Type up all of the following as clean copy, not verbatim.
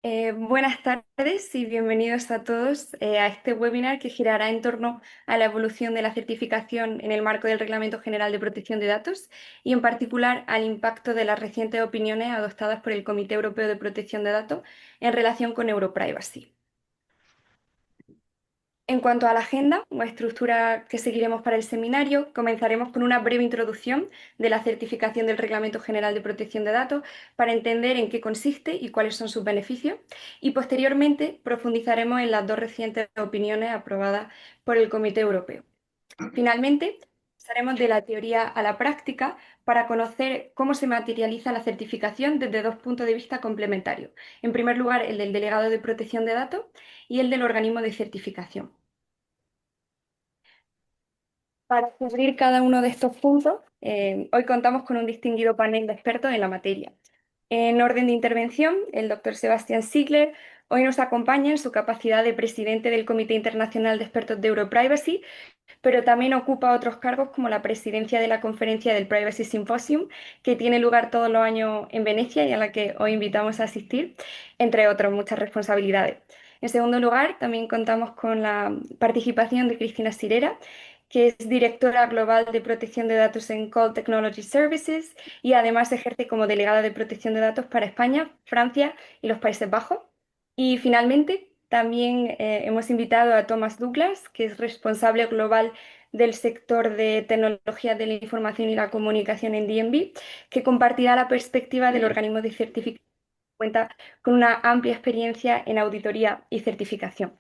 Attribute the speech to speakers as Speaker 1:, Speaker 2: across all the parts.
Speaker 1: Buenas tardes y bienvenidos a todos a este webinar que girará en torno a la evolución de la certificación en el marco del Reglamento General de Protección de Datos y en particular al impacto de las recientes opiniones adoptadas por el Comité Europeo de Protección de Datos en relación con EuroPrivacy. En cuanto a la agenda o estructura que seguiremos para el seminario, comenzaremos con una breve introducción de la certificación del Reglamento General de Protección de Datos para entender en qué consiste y cuáles son sus beneficios, y posteriormente profundizaremos en las dos recientes opiniones aprobadas por el Comité Europeo. Finalmente, pasaremos de la teoría a la práctica para conocer cómo se materializa la certificación desde dos puntos de vista complementarios. En primer lugar, el del delegado de protección de datos y el del organismo de certificación. Para cubrir cada uno de estos puntos, hoy contamos con un distinguido panel de expertos en la materia. En orden de intervención, el doctor Sebastián Ziegler hoy nos acompaña en su capacidad de presidente del Comité Internacional de Expertos de EuroPrivacy, pero también ocupa otros cargos como la presidencia de la conferencia del Privacy Symposium, que tiene lugar todos los años en Venecia y a la que hoy invitamos a asistir, entre otras muchas responsabilidades. En segundo lugar, también contamos con la participación de Cristina Sirera, que es directora global de protección de datos en Call Technology Services y además ejerce como delegada de protección de datos para España, Francia y los Países Bajos. Y finalmente, también hemos invitado a Thomas Douglas, que es responsable global del sector de tecnologías de la información y la comunicación en DNB, que compartirá la perspectiva del organismo de certificación que cuenta con una amplia experiencia en auditoría y certificación.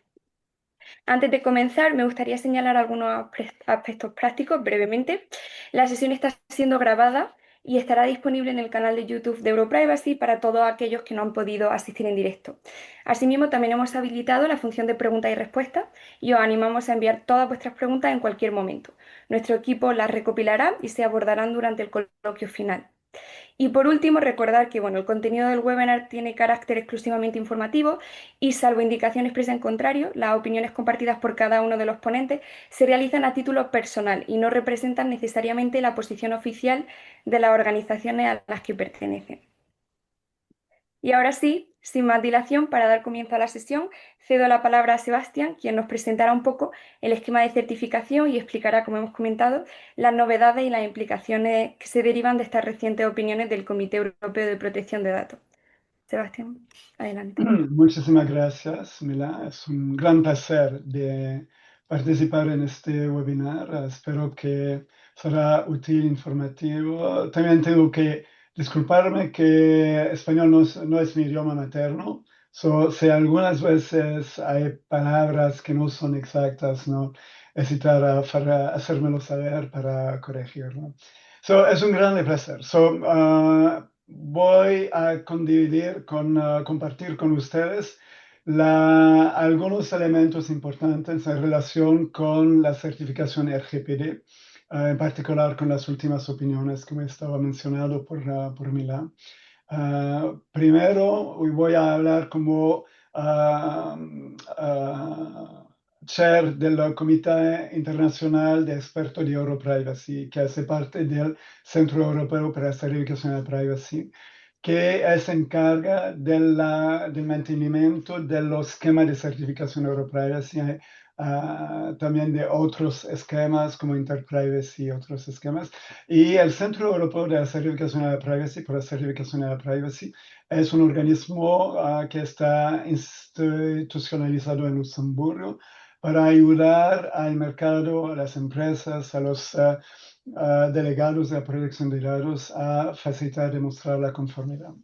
Speaker 1: Antes de comenzar, me gustaría señalar algunos aspectos prácticos brevemente. La sesión está siendo grabada y estará disponible en el canal de YouTube de EuroPrivacy para todos aquellos que no han podido asistir en directo. Asimismo, también hemos habilitado la función de preguntas y respuestas y os animamos a enviar todas vuestras preguntas en cualquier momento. Nuestro equipo las recopilará y se abordarán durante el coloquio final. Y por último, recordar que el contenido del webinar tiene carácter exclusivamente informativo y, salvo indicación expresa en contrario, las opiniones compartidas por cada uno de los ponentes se realizan a título personal y no representan necesariamente la posición oficial de las organizaciones a las que pertenecen. Y ahora sí, sin más dilación, para dar comienzo a la sesión, cedo la palabra a Sebastián, quien nos presentará un poco el esquema de certificación y explicará, como hemos comentado, las novedades y las implicaciones que se derivan de estas recientes opiniones del Comité Europeo de Protección de Datos. Sebastián, adelante.
Speaker 2: Muchísimas gracias, Mila. Es un gran placer de participar en este webinar. Espero que será útil, informativo. También tengo que disculparme que español no es mi idioma materno. Si algunas veces hay palabras que no son exactas, no hesitar para hacérmelo saber para corregirlo. Es un gran placer. Voy a compartir con ustedes algunos elementos importantes en relación con la certificación RGPD, en particular con las últimas opiniones que me estaba mencionado por Milán. Primero, hoy voy a hablar como ah, ah, chair del Comité Internacional de Expertos de EuroPrivacy, que hace parte del Centro Europeo para la Certificación de Privacy, que se encarga del mantenimiento de los esquemas de certificación EuroPrivacy, también de otros esquemas como Interprivacy y otros esquemas. Y el Centro Europeo de la Certificación de la Privacy, por la certificación de la privacy, es un organismo que está institucionalizado en Luxemburgo para ayudar al mercado, a las empresas, a los delegados de la protección de datos a facilitar y demostrar la conformidad.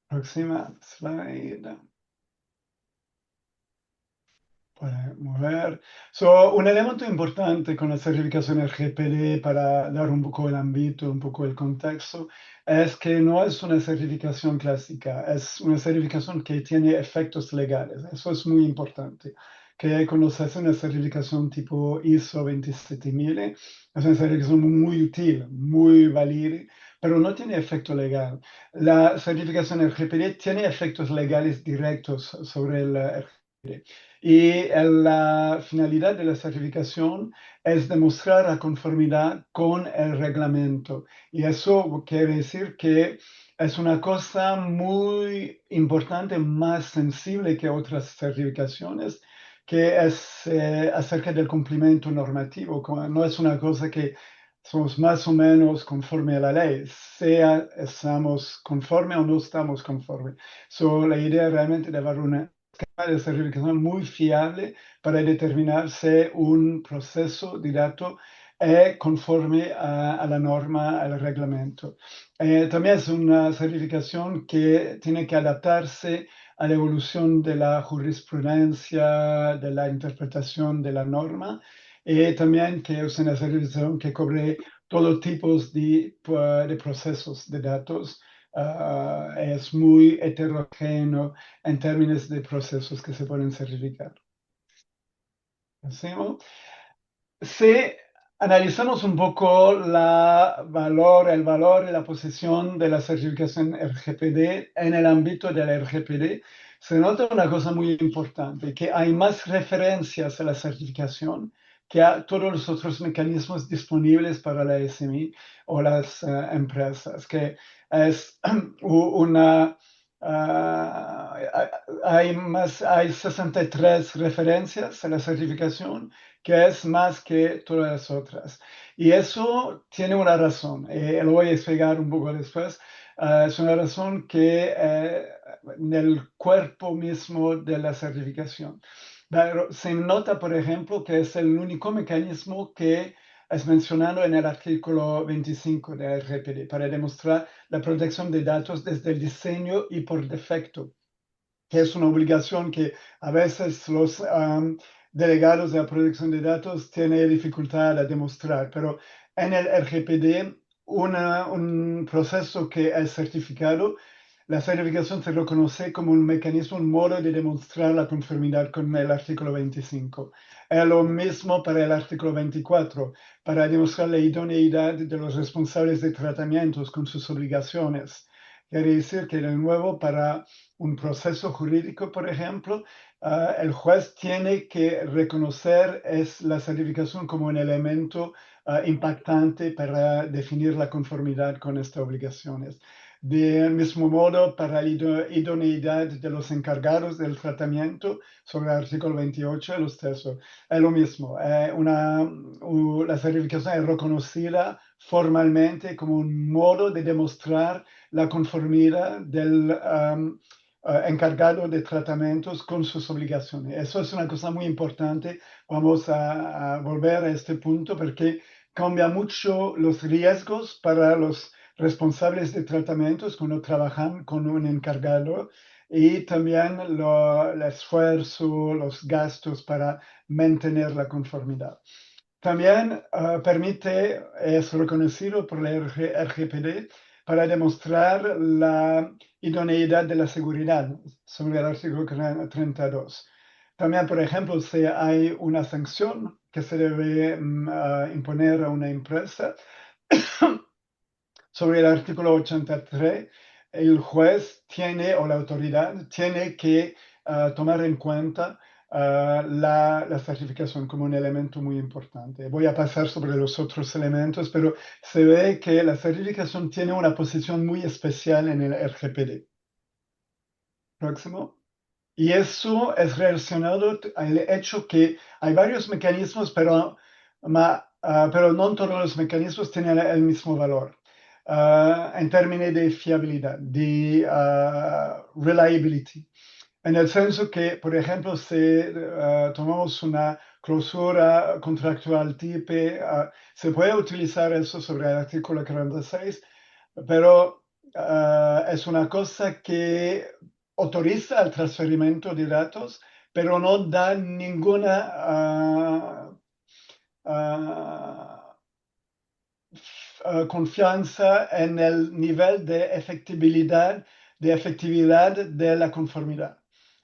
Speaker 2: Próxima slide. Puede mover. Un elemento importante con la certificación RGPD para dar un poco el ámbito, un poco el contexto, es que no es una certificación clásica, es una certificación que tiene efectos legales. Eso es muy importante. Que cuando se hace una certificación tipo ISO 27000, es una certificación muy útil, muy válida, pero no tiene efecto legal. La certificación RGPD tiene efectos legales directos sobre el RGPD. Y la finalidad de la certificación es demostrar la conformidad con el reglamento. Y eso quiere decir que es una cosa muy importante, más sensible que otras certificaciones, que es acerca del cumplimiento normativo. No es una cosa que somos más o menos conforme a la ley, sea estamos conforme o no estamos conforme. La idea realmente de dar una escala de certificación muy fiable para determinar si un proceso de dato es conforme a la norma, al reglamento. También es una certificación que tiene que adaptarse a la evolución de la jurisprudencia, de la interpretación de la norma, y también que es una certificación que cubre todo tipos de procesos de datos. Es muy heterogéneo en términos de procesos que se pueden certificar. ¿Sí? Si analizamos un poco el valor y la posición de la certificación RGPD en el ámbito de la RGPD, se nota una cosa muy importante, que hay más referencias a la certificación que a todos los otros mecanismos disponibles para la SMI o las empresas, que es una... hay 63 referencias a la certificación, que es más que todas las otras. Y eso tiene una razón, lo voy a explicar un poco después. Es una razón que en el cuerpo mismo de la certificación. Pero se nota, por ejemplo, que es el único mecanismo que es mencionado en el artículo 25 de RGPD para demostrar la protección de datos desde el diseño y por defecto, que es una obligación que a veces los delegados de la protección de datos tienen dificultad a demostrar, pero en el RGPD un proceso que es certificado, la certificación se reconoce como un mecanismo, un modo de demostrar la conformidad con el artículo 25. Es lo mismo para el artículo 24, para demostrar la idoneidad de los responsables de tratamientos con sus obligaciones. Quiere decir que, de nuevo, para un proceso jurídico, por ejemplo, el juez tiene que reconocer la certificación como un elemento impactante para definir la conformidad con estas obligaciones. Del mismo modo, para la idoneidad de los encargados del tratamiento, sobre el artículo 28 de los textos, es lo mismo. La certificación es reconocida formalmente como un modo de demostrar la conformidad del encargado de tratamientos con sus obligaciones. Eso es una cosa muy importante. Vamos a volver a este punto porque cambia mucho los riesgos para los responsables de tratamientos cuando trabajan con un encargado y también el esfuerzo, los gastos para mantener la conformidad. También es reconocido por la RGPD para demostrar la idoneidad de la seguridad sobre el artículo 32. También, por ejemplo, si hay una sanción que se debe imponer a una empresa, sobre el artículo 83, el juez tiene o la autoridad tiene que tomar en cuenta la certificación como un elemento muy importante. Voy a pasar sobre los otros elementos, pero se ve que la certificación tiene una posición muy especial en el RGPD. Próximo. Y eso es relacionado al hecho que hay varios mecanismos, pero no todos los mecanismos tienen el mismo valor. En términos de fiabilidad, de reliability. En el senso que, por ejemplo, si tomamos una clausura contractual TIPE, se puede utilizar eso sobre el artículo 46, pero es una cosa que autoriza el transferimiento de datos, pero no da ninguna confianza en el nivel de efectividad de la conformidad.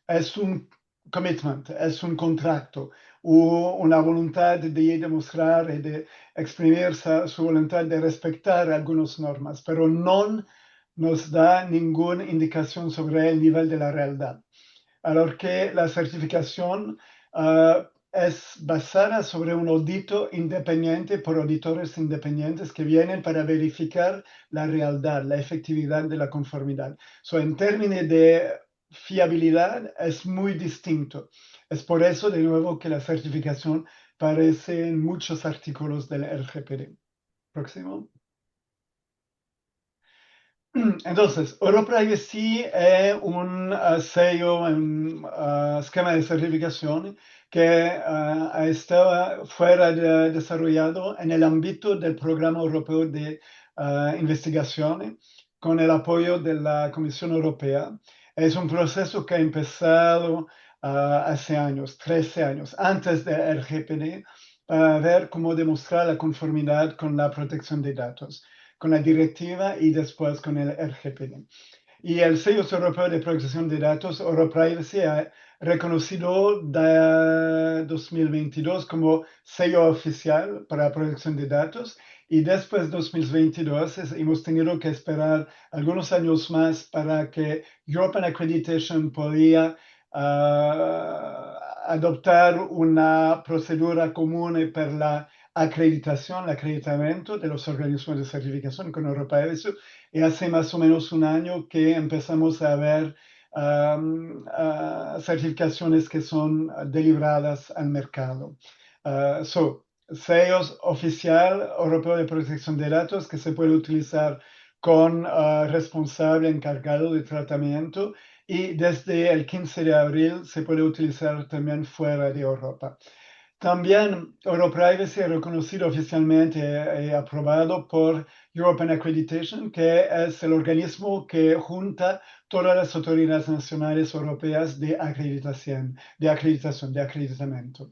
Speaker 2: Es un commitment, es un contrato, o una voluntad de demostrar y de exprimir su voluntad de respetar algunas normas, pero no nos da ninguna indicación sobre el nivel de la realidad. A lo que la certificación es basada sobre un audito independiente por auditores independientes que vienen para verificar la realidad, la efectividad de la conformidad. En términos de fiabilidad es muy distinto. Es por eso, de nuevo, que la certificación aparece en muchos artículos del RGPD. Próximo. Entonces, EuroPrivacy es un sello, un esquema de certificación que estaba desarrollado en el ámbito del Programa Europeo de Investigación con el apoyo de la Comisión Europea. Es un proceso que ha empezado hace años, 13 años, antes del RGPD, para ver cómo demostrar la conformidad con la protección de datos con la directiva y después con el RGPD. Y el sello europeo de protección de datos, EuroPrivacy, ha reconocido de 2022 como sello oficial para la protección de datos y después de 2022 hemos tenido que esperar algunos años más para que European Accreditation podía adoptar una procedura común para la acreditación, el acreditamiento de los organismos de certificación con EuroPrivacy y hace más o menos un año que empezamos a ver certificaciones que son deliberadas al mercado. Sellos oficial europeo de protección de datos que se puede utilizar con responsable encargado de tratamiento y desde el 15 de abril se puede utilizar también fuera de Europa. También EuroPrivacy es reconocido oficialmente y aprobado por European Accreditation, que es el organismo que junta todas las autoridades nacionales europeas de acreditación, de acreditamiento.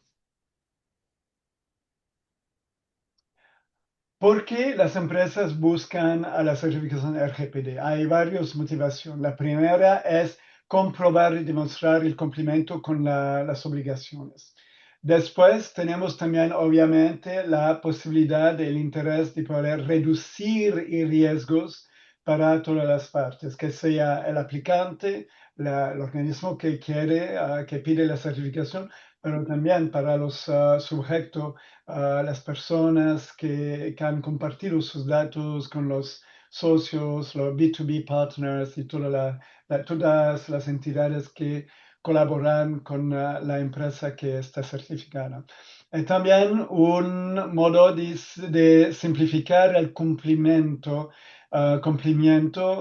Speaker 2: ¿Por qué las empresas buscan a la certificación RGPD? Hay varias motivaciones. La primera es comprobar y demostrar el cumplimiento con las obligaciones. Después tenemos también, obviamente, la posibilidad del interés de poder reducir riesgos para todas las partes, que sea el aplicante, el organismo que quiere, que pide la certificación, pero también para los sujetos, las personas que han compartido sus datos con los socios, los B2B partners y todas las entidades que colaboran con la empresa que está certificada. También un modo de simplificar el cumplimiento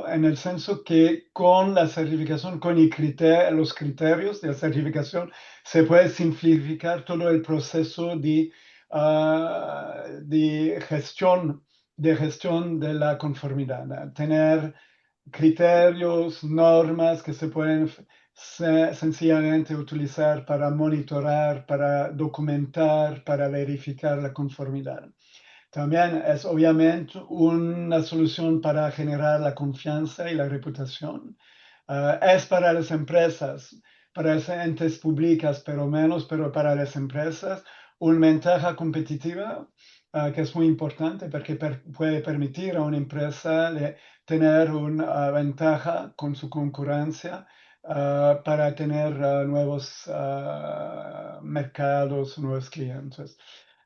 Speaker 2: en el senso que con la certificación, con los criterios de la certificación, se puede simplificar todo el proceso de gestión de la conformidad. Tener criterios, normas que se pueden sencillamente utilizar para monitorar, para documentar, para verificar la conformidad. También es obviamente una solución para generar la confianza y la reputación. Es para las empresas, para las entes públicas, pero menos, pero para las empresas, una ventaja competitiva que es muy importante porque puede permitir a una empresa tener una ventaja con su concurrencia para tener nuevos mercados, nuevos clientes.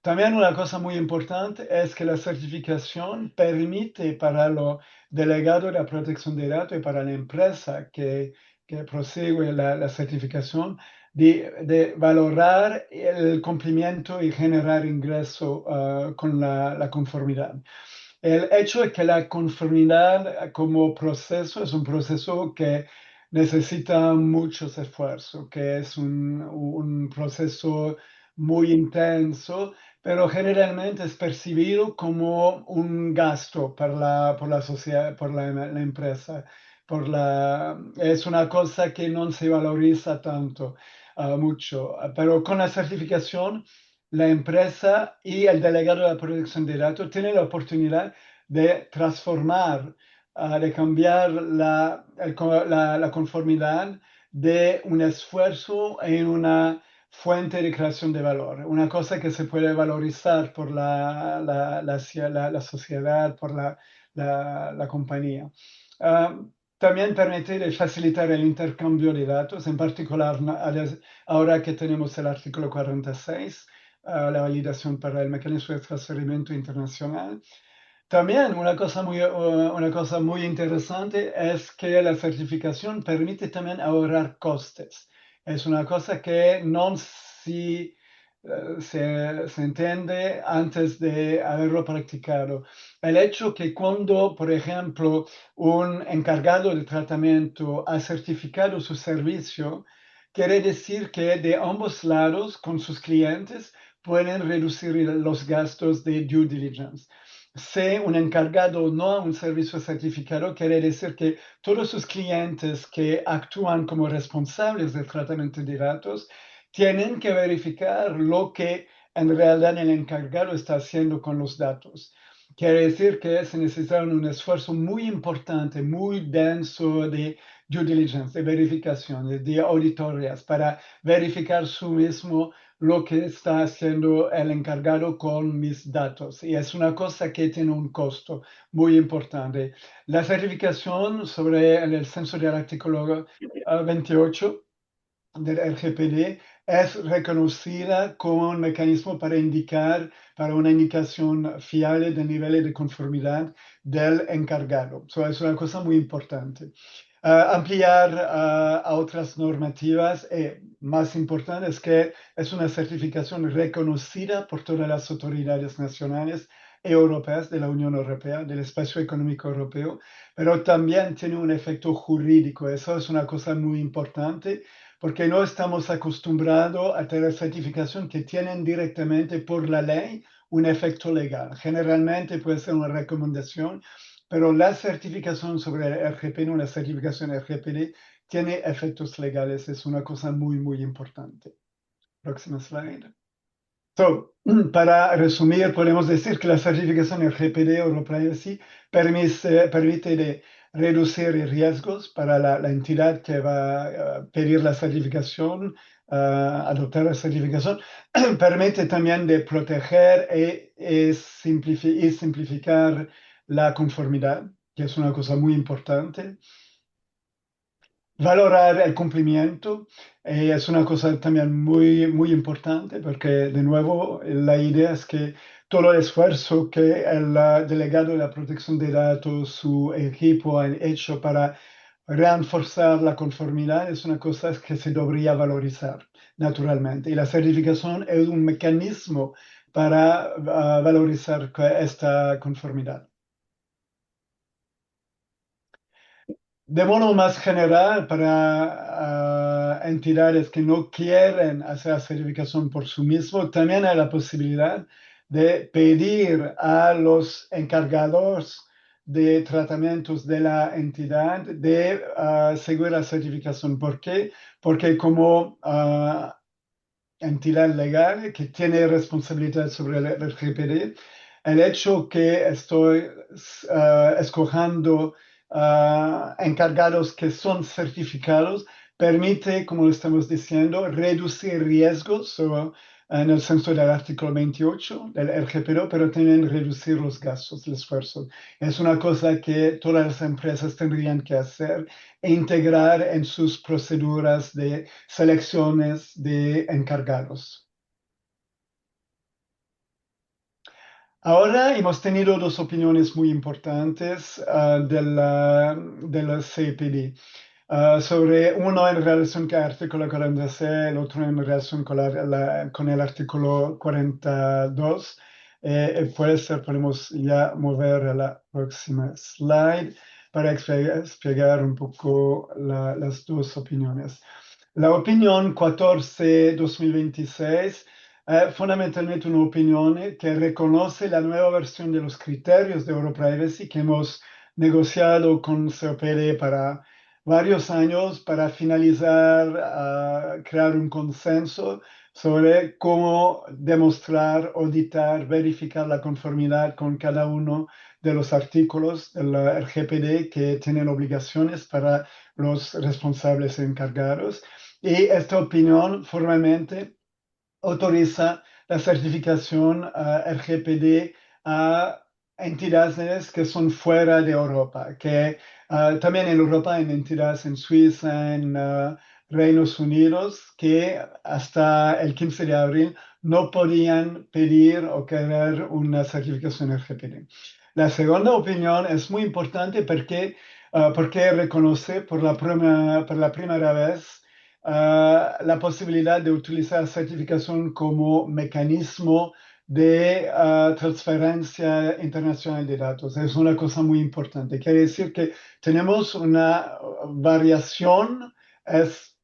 Speaker 2: También una cosa muy importante es que la certificación permite para los delegados de la protección de datos y para la empresa que prosigue la certificación de valorar el cumplimiento y generar ingreso con la conformidad. El hecho de que la conformidad como proceso es un proceso que necesita muchos esfuerzos, que es un proceso muy intenso, pero generalmente es percibido como un gasto por la sociedad, por la empresa. Es una cosa que no se valoriza tanto, mucho, pero con la certificación la empresa y el delegado de la protección de datos tienen la oportunidad de transformar, de cambiar la conformidad de un esfuerzo en una fuente de creación de valor, una cosa que se puede valorizar por la sociedad, por la compañía. también permite de facilitar el intercambio de datos, en particular ahora que tenemos el artículo 46, la validación para el mecanismo de transferimiento internacional. También una cosa muy interesante es que la certificación permite también ahorrar costes. Es una cosa que no se entiende antes de haberlo practicado. El hecho que cuando, por ejemplo, un encargado de tratamiento ha certificado su servicio, quiere decir que de ambos lados, con sus clientes, pueden reducir los gastos de due diligence. Si un encargado no ha un servicio certificado, quiere decir que todos sus clientes que actúan como responsables del tratamiento de datos tienen que verificar lo que en realidad el encargado está haciendo con los datos. Quiere decir que se necesita un esfuerzo muy importante, muy denso de due diligence, de verificación, de auditorías, para verificar su mismo lo que está haciendo el encargado con mis datos. Y es una cosa que tiene un costo muy importante. La certificación sobre el censo del artículo 28 del RGPD es reconocida como un mecanismo para una indicación fiable del nivel de conformidad del encargado. Es una cosa muy importante. Ampliar a otras normativas, más importante es que es una certificación reconocida por todas las autoridades nacionales y europeas de la Unión Europea, del Espacio Económico Europeo, pero también tiene un efecto jurídico. Eso es una cosa muy importante porque no estamos acostumbrados a tener certificación que tienen directamente por la ley un efecto legal. Generalmente puede ser una recomendación, pero la certificación sobre el RGPD, la certificación RGPD, tiene efectos legales. Es una cosa muy, muy importante. Próxima slide. Para resumir, podemos decir que la certificación RGPD o Privacy permite de reducir riesgos para la entidad que va a pedir la certificación, adoptar la certificación. Permite también de proteger y simplificar la conformidad, que es una cosa muy importante. Valorar el cumplimiento es una cosa también muy, muy importante porque, de nuevo, la idea es que todo el esfuerzo que el delegado de la protección de datos, su equipo han hecho para reforzar la conformidad es una cosa que se debería valorizar naturalmente. Y la certificación es un mecanismo para valorizar esta conformidad. De modo más general, para entidades que no quieren hacer certificación por sí mismo, también hay la posibilidad de pedir a los encargados de tratamientos de la entidad de seguir la certificación. ¿Por qué? Porque como entidad legal que tiene responsabilidad sobre el RGPD, el hecho que estoy escogiendo encargados que son certificados permite, como lo estamos diciendo, reducir riesgos en el sentido del artículo 28 del RGPD, pero también reducir los gastos, el esfuerzo. Es una cosa que todas las empresas tendrían que hacer e integrar en sus proceduras de selecciones de encargados. Ahora hemos tenido dos opiniones muy importantes del CPD. Sobre uno en relación con el artículo 46, el otro en relación con el artículo 42. Puede ser, podemos ya mover a la próxima slide para explicar un poco las dos opiniones. La opinión 14-2026 fundamentalmente una opinión que reconoce la nueva versión de los criterios de Europrivacy que hemos negociado con COPD para varios años para finalizar, crear un consenso sobre cómo demostrar, auditar, verificar la conformidad con cada uno de los artículos del RGPD que tienen obligaciones para los responsables encargados. Y esta opinión formalmente autoriza la certificación RGPD a entidades que son fuera de Europa, que también en Europa hay entidades en Suiza, en Reinos Unidos, que hasta el 15 de abril no podían pedir o querer una certificación RGPD. La segunda opinión es muy importante porque reconoce por la primera vez la posibilidad de utilizar certificación como mecanismo de transferencia internacional de datos. Es una cosa muy importante. Quiere decir que tenemos una variación, es,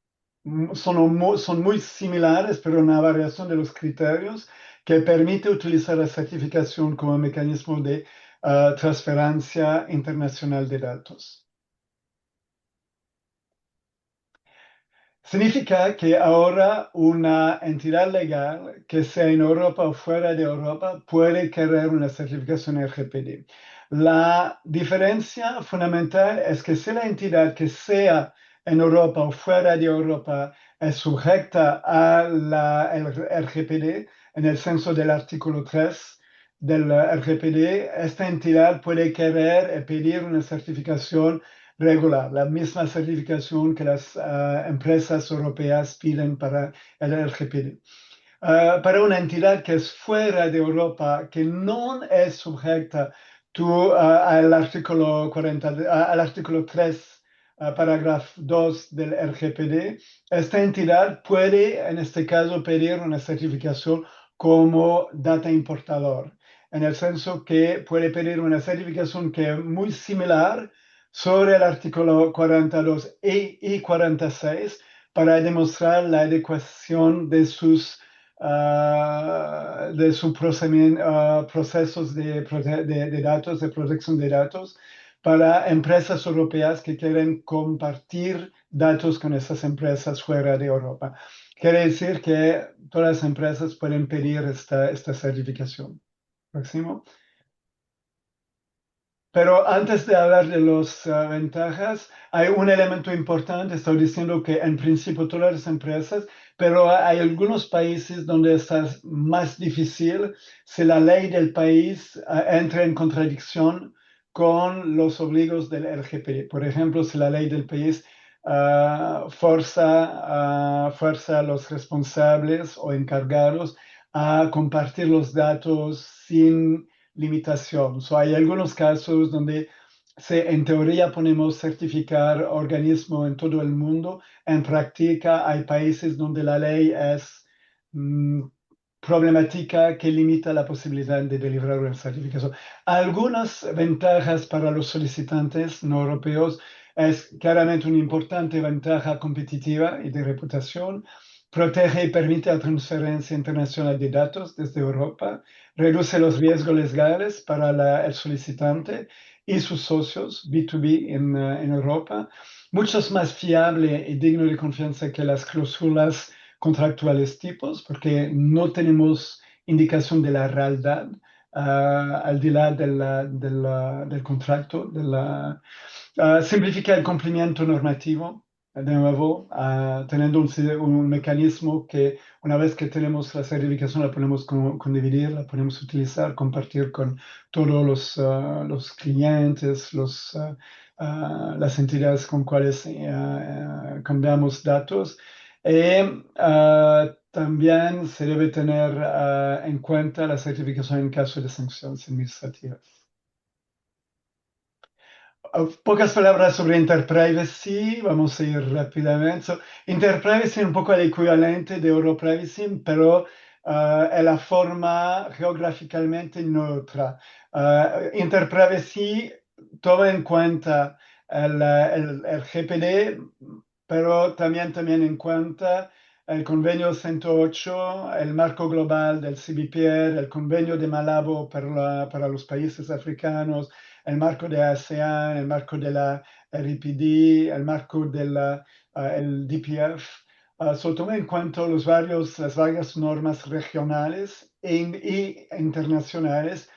Speaker 2: son muy similares, pero una variación de los criterios que permite utilizar la certificación como mecanismo de transferencia internacional de datos. Significa que ahora una entidad legal que sea en Europa o fuera de Europa puede querer una certificación RGPD. La diferencia fundamental es que si la entidad que sea en Europa o fuera de Europa es sujeta al RGPD, en el senso del artículo 3 del RGPD, esta entidad puede querer pedir una certificación regular, la misma certificación que las empresas europeas piden para el RGPD. Para una entidad que es fuera de Europa, que no es sujeta al artículo 40, al artículo 3, parágrafo 2 del RGPD, esta entidad puede, en este caso, pedir una certificación como data importador, en el senso que puede pedir una certificación que es muy similar sobre el artículo 42 y 46 para demostrar la adecuación de sus procesos de datos, de protección de datos, para empresas europeas que quieren compartir datos con esas empresas fuera de Europa. Quiere decir que todas las empresas pueden pedir esta certificación. Próximo. Pero antes de hablar de las ventajas, hay un elemento importante. Estoy diciendo que en principio todas las empresas, pero hay algunos países donde es más difícil si la ley del país entra en contradicción con los obligos del RGPD. Por ejemplo, si la ley del país fuerza a los responsables o encargados a compartir los datos sin limitación. Hay algunos casos donde en teoría podemos certificar organismo en todo el mundo. En práctica hay países donde la ley es problemática que limita la posibilidad de deliberar una certificación. Algunas ventajas para los solicitantes no europeos es claramente una importante ventaja competitiva y de reputación. Protege y permite la transferencia internacional de datos desde Europa, reduce los riesgos legales para el solicitante y sus socios B2B en Europa, mucho más fiable y digno de confianza que las cláusulas contractuales tipos, porque no tenemos indicación de la realidad al delà del contrato, simplifica el cumplimiento normativo, de nuevo, teniendo un mecanismo que una vez que tenemos la certificación la podemos condividir, la podemos utilizar, compartir con todos los clientes, las entidades con cuales cambiamos datos. Y también se debe tener en cuenta la certificación en caso de sanciones administrativas. Pocas palabras sobre interprivacy, vamos a ir rápidamente. Interprivacy es un poco el equivalente de Europrivacy, pero es la forma geográficamente neutra. Interprivacy toma en cuenta el GPD, pero también en cuenta el convenio 108, el marco global del CBPR, el convenio de Malabo para los países africanos, el marco de ASEAN, el marco de la RIPD, el marco del el DPF. Toma en cuenta las varias normas regionales e internacionales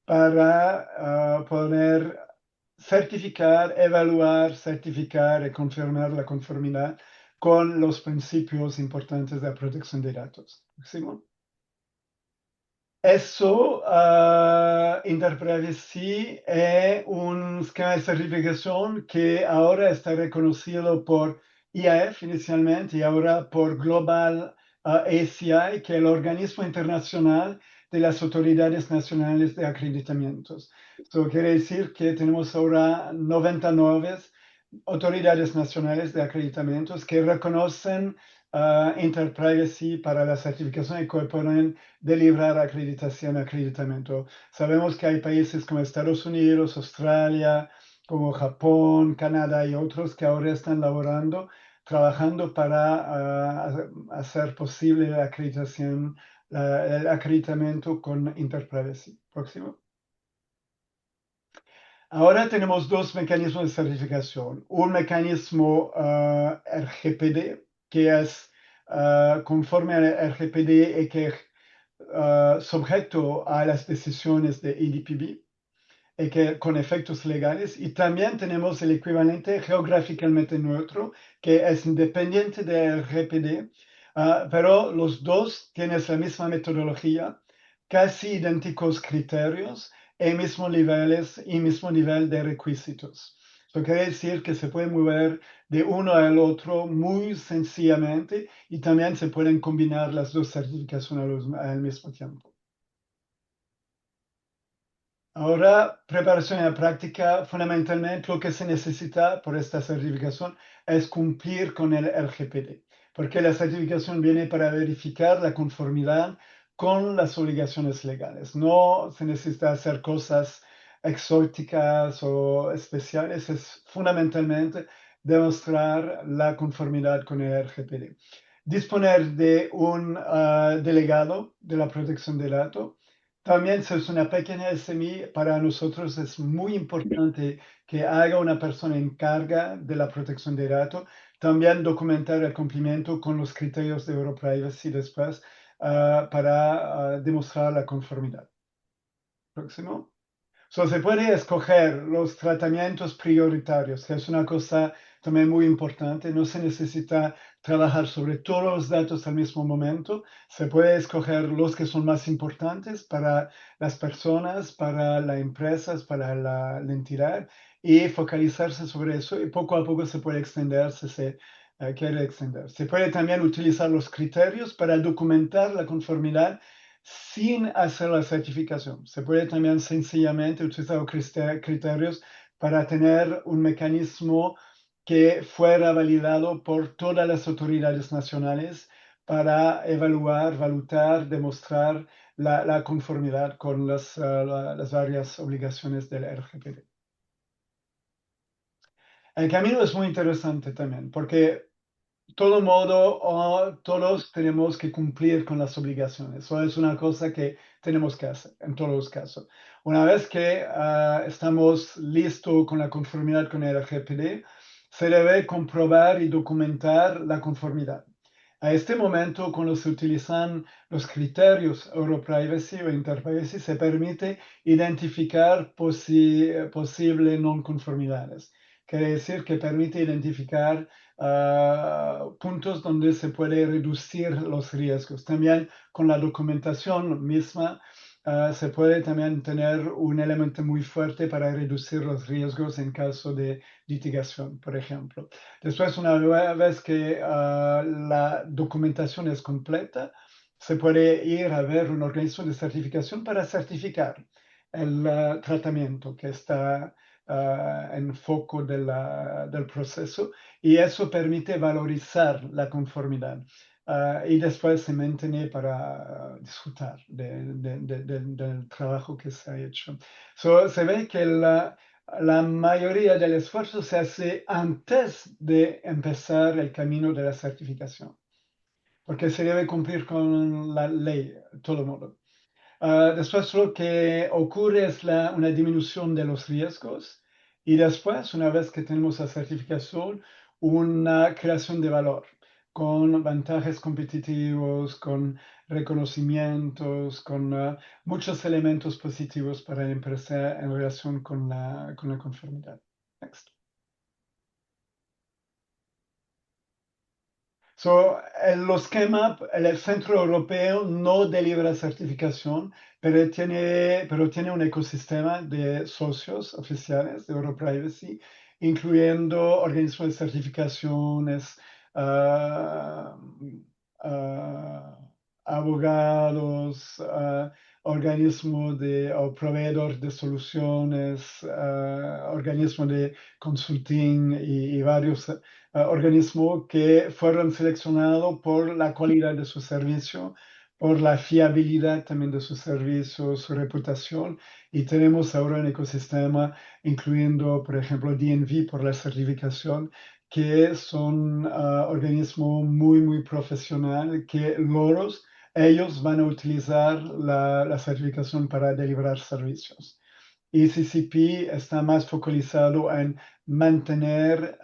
Speaker 2: para poder certificar y confirmar la conformidad con los principios importantes de la protección de datos. Simón. Eso, Interprivacy es un esquema de certificación que ahora está reconocido por IAF inicialmente y ahora por Global ACI, que es el organismo internacional de las autoridades nacionales de acreditamientos. Eso quiere decir que tenemos ahora 99 autoridades nacionales de acreditamientos que reconocen Interprivacy para la certificación y que pueden de librar acreditación, acreditamiento. Sabemos que hay países como Estados Unidos, Australia, como Japón, Canadá y otros que ahora están laborando, trabajando para hacer posible la acreditación, el acreditamiento con Interprivacy. Próximo. Ahora tenemos dos mecanismos de certificación. Un mecanismo RGPD, que es conforme al RGPD y que sujeto a las decisiones de EDPB y que, con efectos legales. Y también tenemos el equivalente geográficamente neutro, que es independiente del RGPD, pero los dos tienen la misma metodología, casi idénticos criterios y mismo nivel de requisitos. Eso quiere decir que se puede mover de uno al otro muy sencillamente y también se pueden combinar las dos certificaciones al mismo tiempo. Ahora, preparación y práctica, fundamentalmente lo que se necesita por esta certificación es cumplir con el RGPD, porque la certificación viene para verificar la conformidad con las obligaciones legales. No se necesita hacer cosas exóticas o especiales, es fundamentalmente demostrar la conformidad con el RGPD. Disponer de un delegado de la protección de datos. También es una pequeña SMI, para nosotros es muy importante que haga una persona encarga de la protección de datos. También documentar el cumplimiento con los criterios de Europrivacy después para demostrar la conformidad. Próximo. So, se puede escoger los tratamientos prioritarios, que es una cosa también muy importante. No se necesita trabajar sobre todos los datos al mismo momento. Se puede escoger los que son más importantes para las personas, para las empresas, para la entidad y focalizarse sobre eso. Y poco a poco se puede extender si se quiere extender. Se puede también utilizar los criterios para documentar la conformidad sin hacer la certificación. Se puede también sencillamente utilizar criterios para tener un mecanismo que fuera validado por todas las autoridades nacionales para evaluar, valutar, demostrar la conformidad con las varias obligaciones del RGPD. El camino es muy interesante también, porque todo modo, todos tenemos que cumplir con las obligaciones. Eso es una cosa que tenemos que hacer en todos los casos. Una vez que estamos listos con la conformidad con el RGPD, se debe comprobar y documentar la conformidad. A este momento, cuando se utilizan los criterios Europrivacy o Interprivacy, se permite identificar posibles non conformidades. Quiere decir que permite identificar puntos donde se puede reducir los riesgos. También con la documentación misma se puede también tener un elemento muy fuerte para reducir los riesgos en caso de litigación, por ejemplo. Después, una vez que la documentación es completa, se puede ir a ver un organismo de certificación para certificar el tratamiento que está en foco del proceso y eso permite valorizar la conformidad. Y después se mantiene para disfrutar del trabajo que se ha hecho. Se ve que la mayoría del esfuerzo se hace antes de empezar el camino de la certificación, porque se debe cumplir con la ley, de todo modo. Después lo que ocurre es una disminución de los riesgos y después, una vez que tenemos la certificación, una creación de valor con ventajas competitivos, con reconocimientos, con muchos elementos positivos para la empresa en relación con la conformidad. Next. Los esquema, el Centro Europeo no delibera certificación, pero tiene un ecosistema de socios oficiales de Europrivacy, incluyendo organismos de certificaciones, ah, ah, abogados, organismos o proveedores de soluciones, organismos de consulting y varios organismos que fueron seleccionados por la calidad de su servicio, por la fiabilidad también de su servicio, su reputación. Y tenemos ahora un ecosistema, incluyendo, por ejemplo, DNV por la certificación, que son organismos muy, muy profesionales, que ellos van a utilizar la certificación para deliverar servicios. Y CCP está más focalizado en mantener,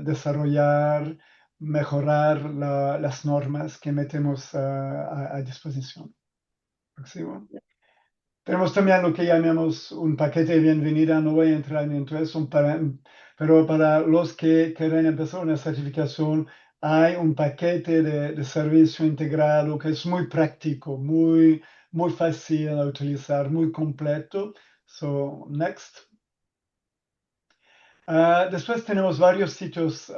Speaker 2: desarrollar, mejorar las normas que metemos a disposición. Próximo. Tenemos también lo que llamamos un paquete de bienvenida, no voy a entrar en eso, pero para los que quieren empezar una certificación, hay un paquete de servicio integrado que es muy práctico, muy, muy fácil de utilizar, muy completo. So, next. Después tenemos varios sitios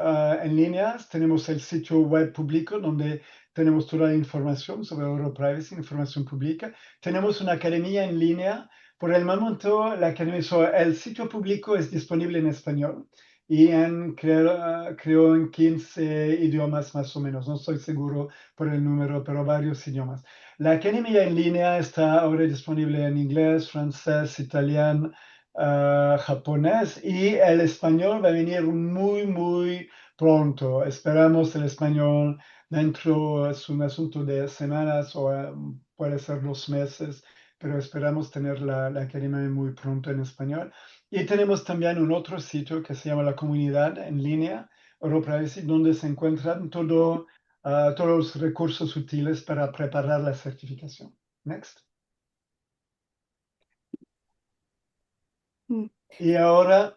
Speaker 2: en línea. Tenemos el sitio web público donde tenemos toda la información sobre Europrivacy, información pública. Tenemos una academia en línea. Por el momento, el sitio público es disponible en español y creo en 15 idiomas más o menos. No estoy seguro por el número, pero varios idiomas. La academia en línea está ahora disponible en inglés, francés, italiano, japonés, y el español va a venir muy, muy pronto. Esperamos el español dentro, es un asunto de semanas o puede ser 2 meses, pero esperamos tener la academia muy pronto en español. Y tenemos también un otro sitio que se llama la comunidad en línea, Europrivacy, donde se encuentran todos los recursos útiles para preparar la certificación. Next.
Speaker 1: Mm.
Speaker 2: Y ahora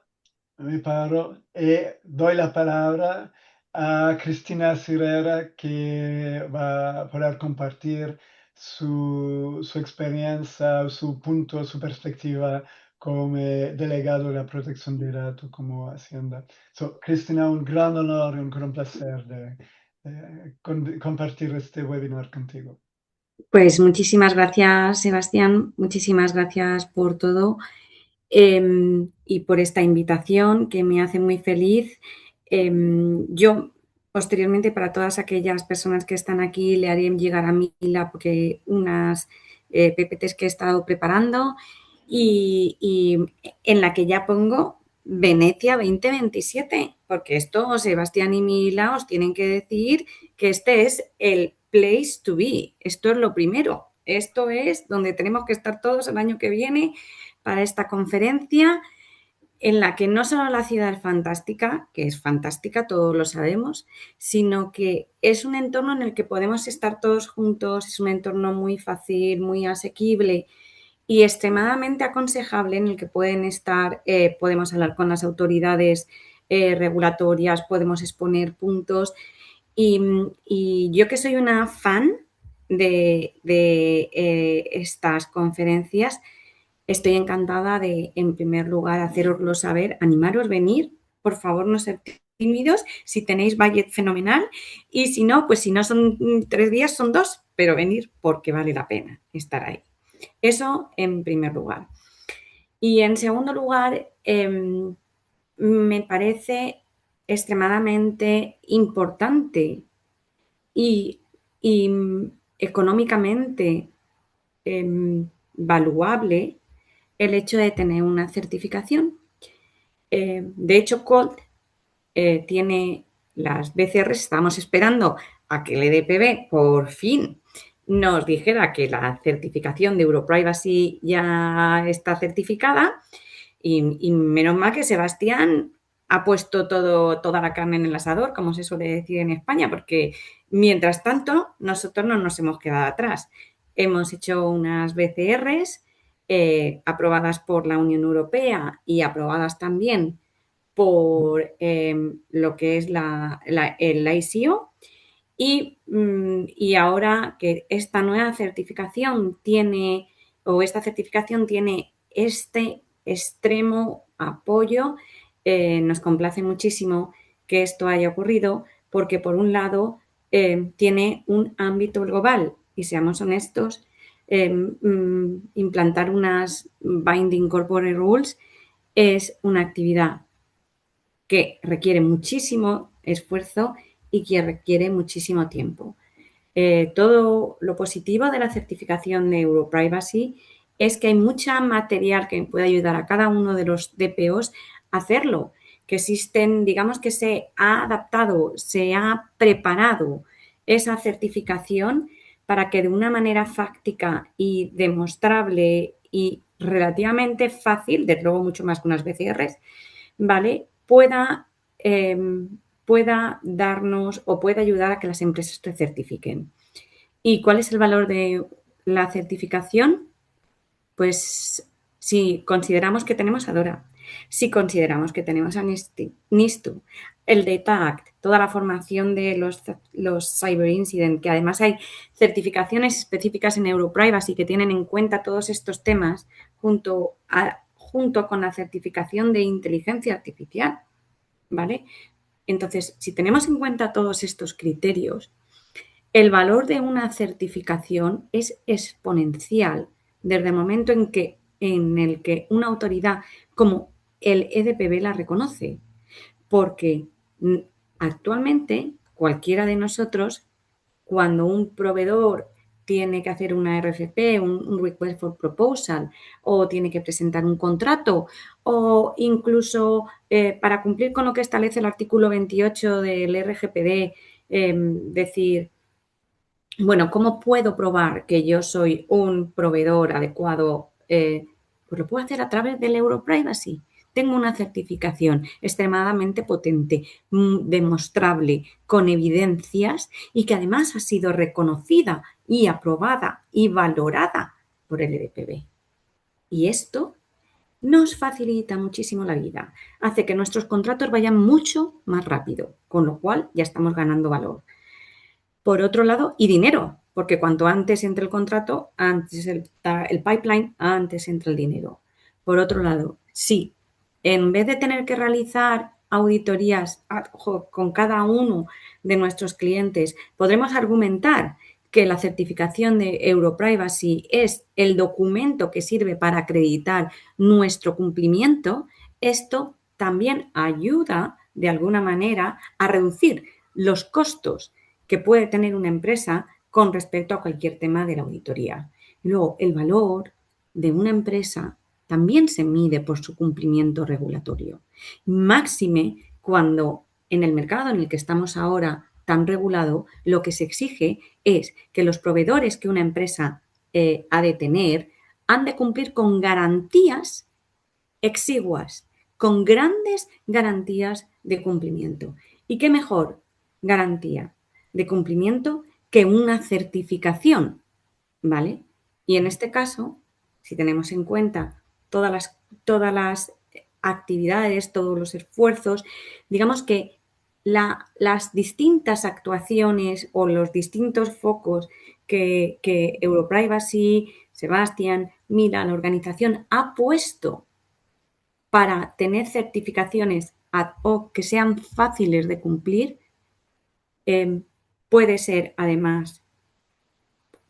Speaker 2: me paro y doy la palabra a Cristina Sirera, que va a poder compartir su experiencia, su punto, su perspectiva como delegado de la protección de datos como Hacienda. Cristina, un gran honor y un gran placer de compartir este webinar contigo.
Speaker 3: Pues muchísimas gracias, Sebastián. Muchísimas gracias por todo y por esta invitación que me hace muy feliz. Yo, posteriormente, para todas aquellas personas que están aquí, le haré llegar a Mila porque unas PPTs que he estado preparando y en la que ya pongo Venecia 2027, porque esto Sebastián y Mila os tienen que decir que este es el place to be. Esto es lo primero. Esto es donde tenemos que estar todos el año que viene para esta conferencia en la que no solo la ciudad es fantástica, que es fantástica, todos lo sabemos, sino que es un entorno en el que podemos estar todos juntos, es un entorno muy fácil, muy asequible y extremadamente aconsejable en el que pueden estar, podemos hablar con las autoridades regulatorias, podemos exponer puntos y yo que soy una fan de estas conferencias, estoy encantada de, en primer lugar, haceroslo saber, animaros a venir, por favor, no ser tímidos, si tenéis budget fenomenal y si no, pues si no son 3 días, son 2, pero venir porque vale la pena estar ahí. Eso en primer lugar. Y en segundo lugar, me parece extremadamente importante y económicamente valuable el hecho de tener una certificación. De hecho, Colt tiene las BCRs, estamos esperando a que el EDPB por fin nos dijera que la certificación de Europrivacy ya está certificada y menos mal que Sebastián ha puesto toda la carne en el asador, como se suele decir en España, porque mientras tanto nosotros no nos hemos quedado atrás. Hemos hecho unas BCRs aprobadas por la Unión Europea y aprobadas también por lo que es el ICO Y ahora que esta nueva certificación tiene, o esta certificación tiene este extremo apoyo, nos complace muchísimo que esto haya ocurrido porque, por un lado, tiene un ámbito global y, seamos honestos, implantar unas Binding Corporate Rules es una actividad que requiere muchísimo esfuerzo y que requiere muchísimo tiempo. Todo lo positivo de la certificación de EuroPrivacy es que hay mucha material que puede ayudar a cada uno de los DPOs a hacerlo, que existen, digamos que se ha adaptado, se ha preparado esa certificación para que de una manera fáctica y demostrable y relativamente fácil, desde luego mucho más que unas BCRs, ¿vale?, pueda darnos o pueda ayudar a que las empresas se certifiquen. ¿Y cuál es el valor de la certificación? Pues si consideramos que tenemos a DORA, si consideramos que tenemos a NIST, el Data Act, toda la formación de los Cyber Incident, que además hay certificaciones específicas en EuroPrivacy que tienen en cuenta todos estos temas junto con la certificación de inteligencia artificial, ¿vale? Entonces, si tenemos en cuenta todos estos criterios, el valor de una certificación es exponencial desde el momento en el que una autoridad como el EDPB la reconoce, porque actualmente cualquiera de nosotros, cuando un proveedor tiene que hacer una RFP, un Request for Proposal, o tiene que presentar un contrato, o incluso para cumplir con lo que establece el artículo 28 del RGPD, decir, bueno, ¿cómo puedo probar que yo soy un proveedor adecuado? Pues lo puedo hacer a través del EuroPrivacy. Tengo una certificación extremadamente potente, demostrable, con evidencias y que además ha sido reconocida y aprobada y valorada por el EDPB. Y esto nos facilita muchísimo la vida, hace que nuestros contratos vayan mucho más rápido, con lo cual ya estamos ganando valor. Por otro lado, y dinero, porque cuanto antes entre el contrato, antes el pipeline, antes entra el dinero. Por otro lado, sí, en vez de tener que realizar auditorías ad hoc con cada uno de nuestros clientes, podremos argumentar que la certificación de EuroPrivacy es el documento que sirve para acreditar nuestro cumplimiento. Esto también ayuda de alguna manera a reducir los costos que puede tener una empresa con respecto a cualquier tema de la auditoría. Luego, el valor de una empresa también se mide por su cumplimiento regulatorio. Máxime cuando en el mercado en el que estamos ahora tan regulado, lo que se exige es que los proveedores que una empresa ha de tener han de cumplir con garantías exiguas, con grandes garantías de cumplimiento. ¿Y qué mejor garantía de cumplimiento que una certificación? ¿Vale? Y en este caso, si tenemos en cuenta todas las actividades, todos los esfuerzos, digamos que las distintas actuaciones o los distintos focos que EuroPrivacy, Sebastián, Mira, la organización ha puesto para tener certificaciones ad hoc que sean fáciles de cumplir, puede ser además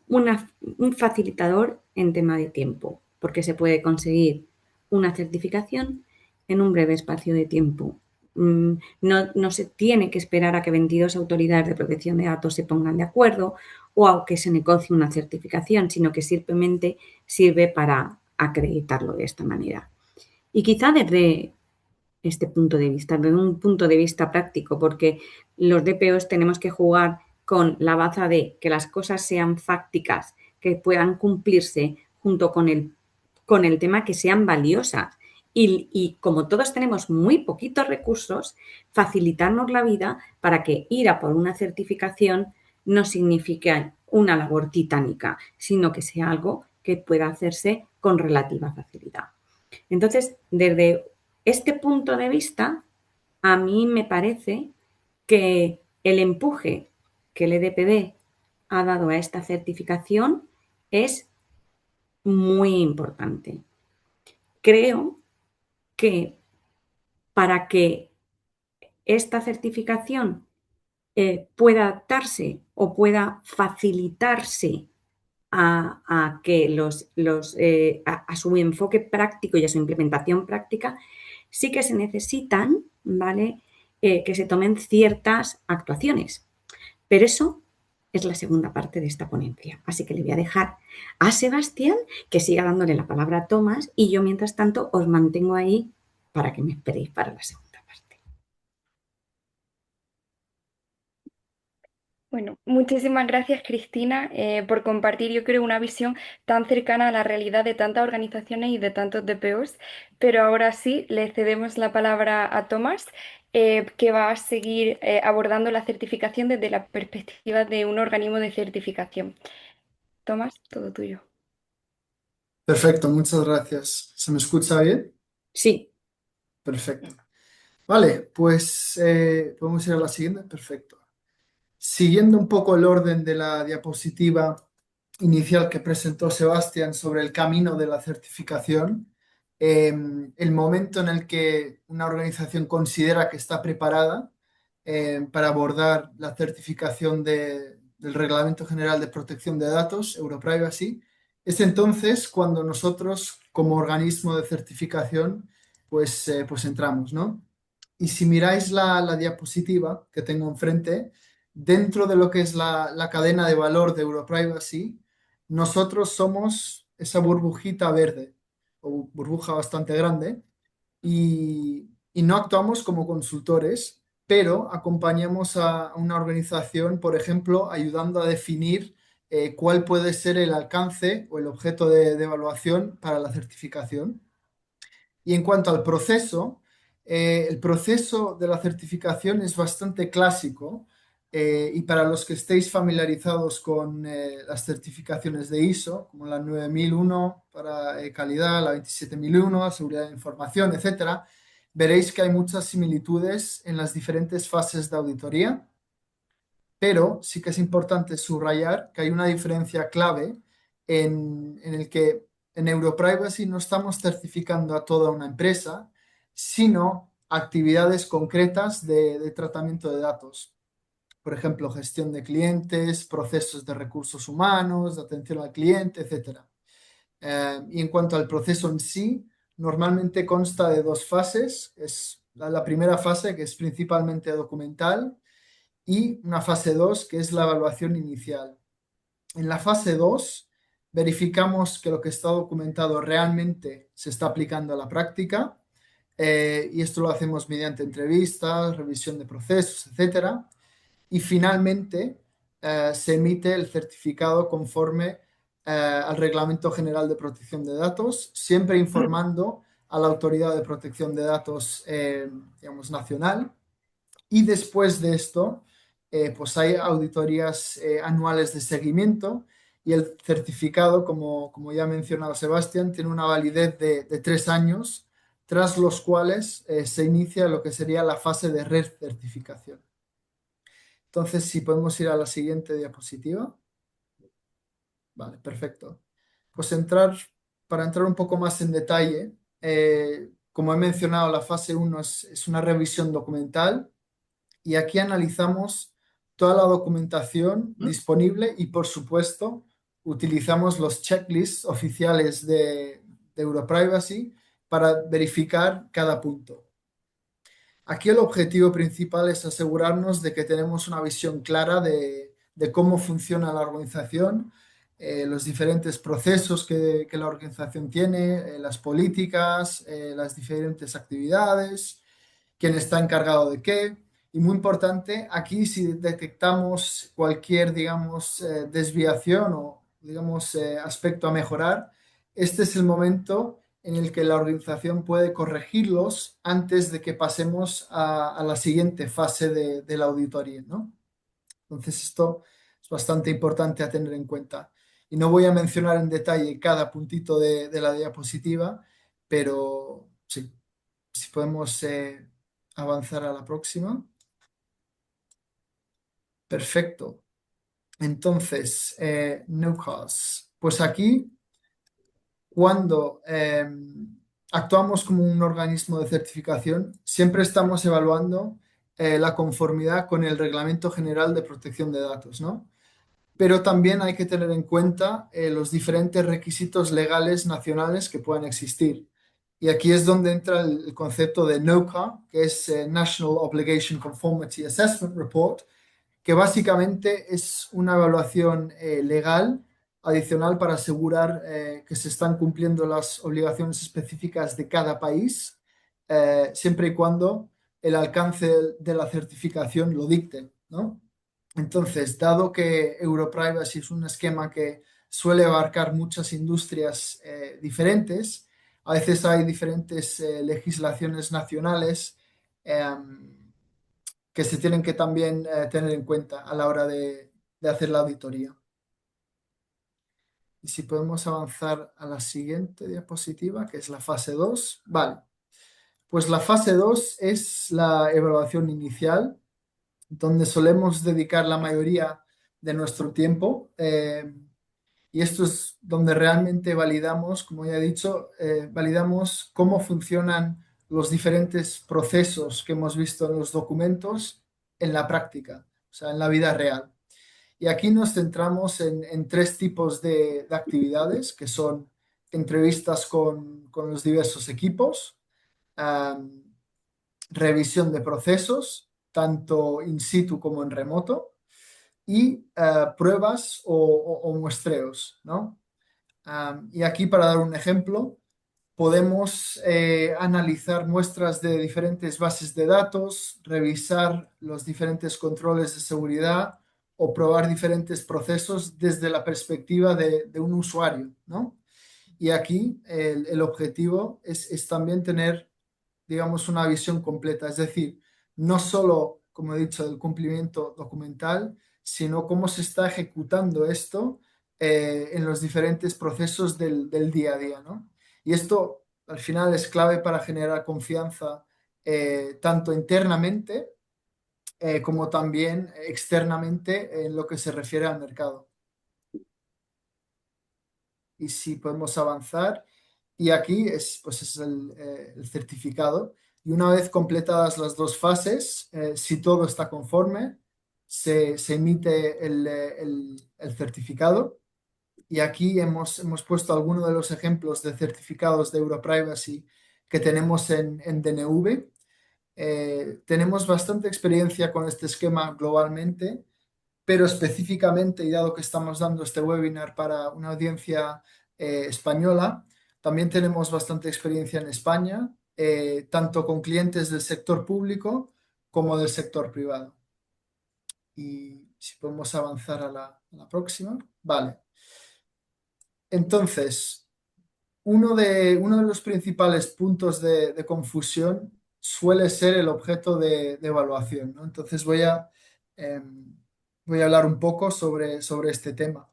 Speaker 3: un facilitador en tema de tiempo, porque se puede conseguir una certificación en un breve espacio de tiempo. No se tiene que esperar a que 22 autoridades de protección de datos se pongan de acuerdo o a que se negocie una certificación, sino que simplemente sirve para acreditarlo de esta manera. Y quizá desde este punto de vista, desde un punto de vista práctico, porque los DPOs tenemos que jugar con la baza de que las cosas sean fácticas, que puedan cumplirse junto con el tema que sean valiosas. Y como todos tenemos muy poquitos recursos, facilitarnos la vida para que ir a por una certificación no signifique una labor titánica, sino que sea algo que pueda hacerse con relativa facilidad. Entonces, desde este punto de vista, a mí me parece que el empuje que el EDPD ha dado a esta certificación es muy importante. Creo que para que esta certificación pueda adaptarse o pueda facilitarse a que a su enfoque práctico y a su implementación práctica, sí que se necesitan, ¿vale? Que se tomen ciertas actuaciones. Pero eso es la segunda parte de esta ponencia. Así que le voy a dejar a Sebastián que siga dándole la palabra a Tomás y yo, mientras tanto, os mantengo ahí para que me esperéis para la segunda parte.
Speaker 1: Bueno, muchísimas gracias, Cristina, por compartir, yo creo, una visión tan cercana a la realidad de tantas organizaciones y de tantos DPOs. Pero ahora sí, le cedemos la palabra a Tomás, que va a seguir abordando la certificación desde la perspectiva de un organismo de certificación. Tomás, todo tuyo.
Speaker 4: Perfecto, muchas gracias. ¿Se me escucha bien?
Speaker 3: Sí.
Speaker 4: Perfecto. Vale, pues podemos ir a la siguiente. Perfecto. Siguiendo un poco el orden de la diapositiva inicial que presentó Sebastián sobre el camino de la certificación, el momento en el que una organización considera que está preparada para abordar la certificación del Reglamento General de Protección de Datos, EuroPrivacy, es entonces cuando nosotros, como organismo de certificación, pues entramos, ¿no? Y si miráis la diapositiva que tengo enfrente, dentro de lo que es la cadena de valor de EuroPrivacy, nosotros somos esa burbujita verde, o burbuja bastante grande, y no actuamos como consultores, pero acompañamos a una organización, por ejemplo, ayudando a definir cuál puede ser el alcance o el objeto de evaluación para la certificación. Y en cuanto al proceso, el proceso de la certificación es bastante clásico y para los que estéis familiarizados con las certificaciones de ISO, como la 9001 para calidad, la 27001, seguridad de información, etcétera, veréis que hay muchas similitudes en las diferentes fases de auditoría, pero sí que es importante subrayar que hay una diferencia clave en el que en EuroPrivacy no estamos certificando a toda una empresa, sino actividades concretas de tratamiento de datos. Por ejemplo, gestión de clientes, procesos de recursos humanos, de atención al cliente, etc. Y en cuanto al proceso en sí, normalmente consta de dos fases. Es la primera fase, que es principalmente documental, y una fase 2 que es la evaluación inicial. En la fase 2 verificamos que lo que está documentado realmente se está aplicando a la práctica y esto lo hacemos mediante entrevistas, revisión de procesos, etcétera. Y finalmente se emite el certificado conforme al Reglamento General de Protección de Datos, siempre informando a la Autoridad de Protección de Datos, digamos, nacional. Y después de esto, pues hay auditorías anuales de seguimiento y el certificado, como ya ha mencionado Sebastián, tiene una validez de 3 años, tras los cuales se inicia lo que sería la fase de recertificación. Entonces, si podemos ir a la siguiente diapositiva. Vale, perfecto. Pues para entrar un poco más en detalle, como he mencionado, la fase 1 es una revisión documental y aquí analizamos toda la documentación disponible y, por supuesto, utilizamos los checklists oficiales de EuroPrivacy para verificar cada punto. Aquí el objetivo principal es asegurarnos de que tenemos una visión clara de cómo funciona la organización, los diferentes procesos que la organización tiene, las políticas, las diferentes actividades, quién está encargado de qué. Y muy importante, aquí si detectamos cualquier, digamos, desviación o, digamos, aspecto a mejorar, este es el momento en el que la organización puede corregirlos antes de que pasemos a la siguiente fase de la auditoría, ¿no? Entonces esto es bastante importante a tener en cuenta. Y no voy a mencionar en detalle cada puntito de la diapositiva, pero sí, si podemos avanzar a la próxima. Perfecto. Entonces, no cause. Pues aquí, cuando actuamos como un organismo de certificación, siempre estamos evaluando la conformidad con el Reglamento General de Protección de Datos, ¿no? Pero también hay que tener en cuenta los diferentes requisitos legales nacionales que puedan existir. Y aquí es donde entra el concepto de NOCA, que es National Obligation Conformity Assessment Report, que básicamente es una evaluación legal adicional para asegurar que se están cumpliendo las obligaciones específicas de cada país, siempre y cuando el alcance de la certificación lo dicte, ¿no? Entonces, dado que Europrivacy es un esquema que suele abarcar muchas industrias diferentes, a veces hay diferentes legislaciones nacionales que se tienen que también tener en cuenta a la hora de hacer la auditoría. Y si podemos avanzar a la siguiente diapositiva, que es la fase 2. Vale, pues la fase 2 es la evaluación inicial, donde solemos dedicar la mayoría de nuestro tiempo. Y esto es donde realmente validamos, como ya he dicho, validamos cómo funcionan los diferentes procesos que hemos visto en los documentos en la práctica, o sea, en la vida real. Y aquí nos centramos en tres tipos de actividades, que son entrevistas con los diversos equipos, um, revisión de procesos, tanto in situ como en remoto, y pruebas o muestreos, ¿no? Y aquí, para dar un ejemplo, podemos analizar muestras de diferentes bases de datos, revisar los diferentes controles de seguridad o probar diferentes procesos desde la perspectiva de un usuario, ¿no? Y aquí el objetivo es también tener, digamos, una visión completa, es decir, no solo, como he dicho, el cumplimiento documental, sino cómo se está ejecutando esto en los diferentes procesos del día a día, ¿no? Y esto al final es clave para generar confianza tanto internamente como también externamente en lo que se refiere al mercado. Y si podemos avanzar, y aquí pues es el certificado. Y una vez completadas las dos fases, si todo está conforme, se emite el certificado. Y aquí hemos puesto algunos de los ejemplos de certificados de Europrivacy que tenemos en DNV. Tenemos bastante experiencia con este esquema globalmente, pero específicamente, y dado que estamos dando este webinar para una audiencia española, también tenemos bastante experiencia en España, tanto con clientes del sector público como del sector privado. Y si podemos avanzar a la próxima. Vale. Entonces, uno de los principales puntos de confusión suele ser el objeto de evaluación, ¿no? Entonces voy a hablar un poco sobre este tema.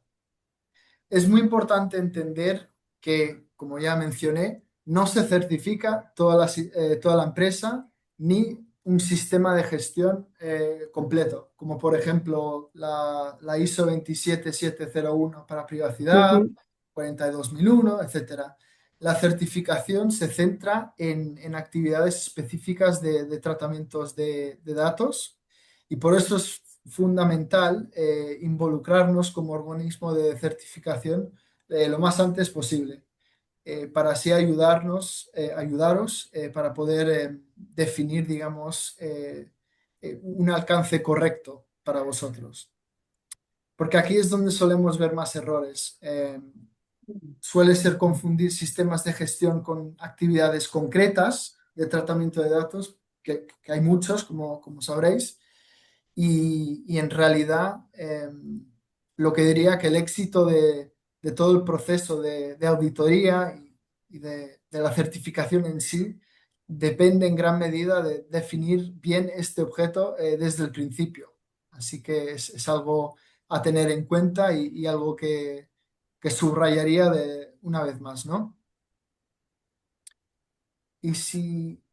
Speaker 4: Es muy importante entender que, como ya mencioné, no se certifica toda la empresa ni un sistema de gestión completo, como por ejemplo la ISO 27701 para privacidad,
Speaker 3: Ujú.
Speaker 4: 42001, etcétera. La certificación se centra en actividades específicas de tratamientos de datos y por eso es fundamental involucrarnos como organismo de certificación lo más antes posible, para así ayudaros para poder definir, digamos, un alcance correcto para vosotros. Porque aquí es donde solemos ver más errores. Suele ser confundir sistemas de gestión con actividades concretas de tratamiento de datos, que hay muchos, como sabréis, y en realidad lo que diría que el éxito de todo el proceso de auditoría y de la certificación en sí depende en gran medida de definir bien este objeto desde el principio. Así que es algo a tener en cuenta y algo que subrayaría una vez más, ¿no? Y si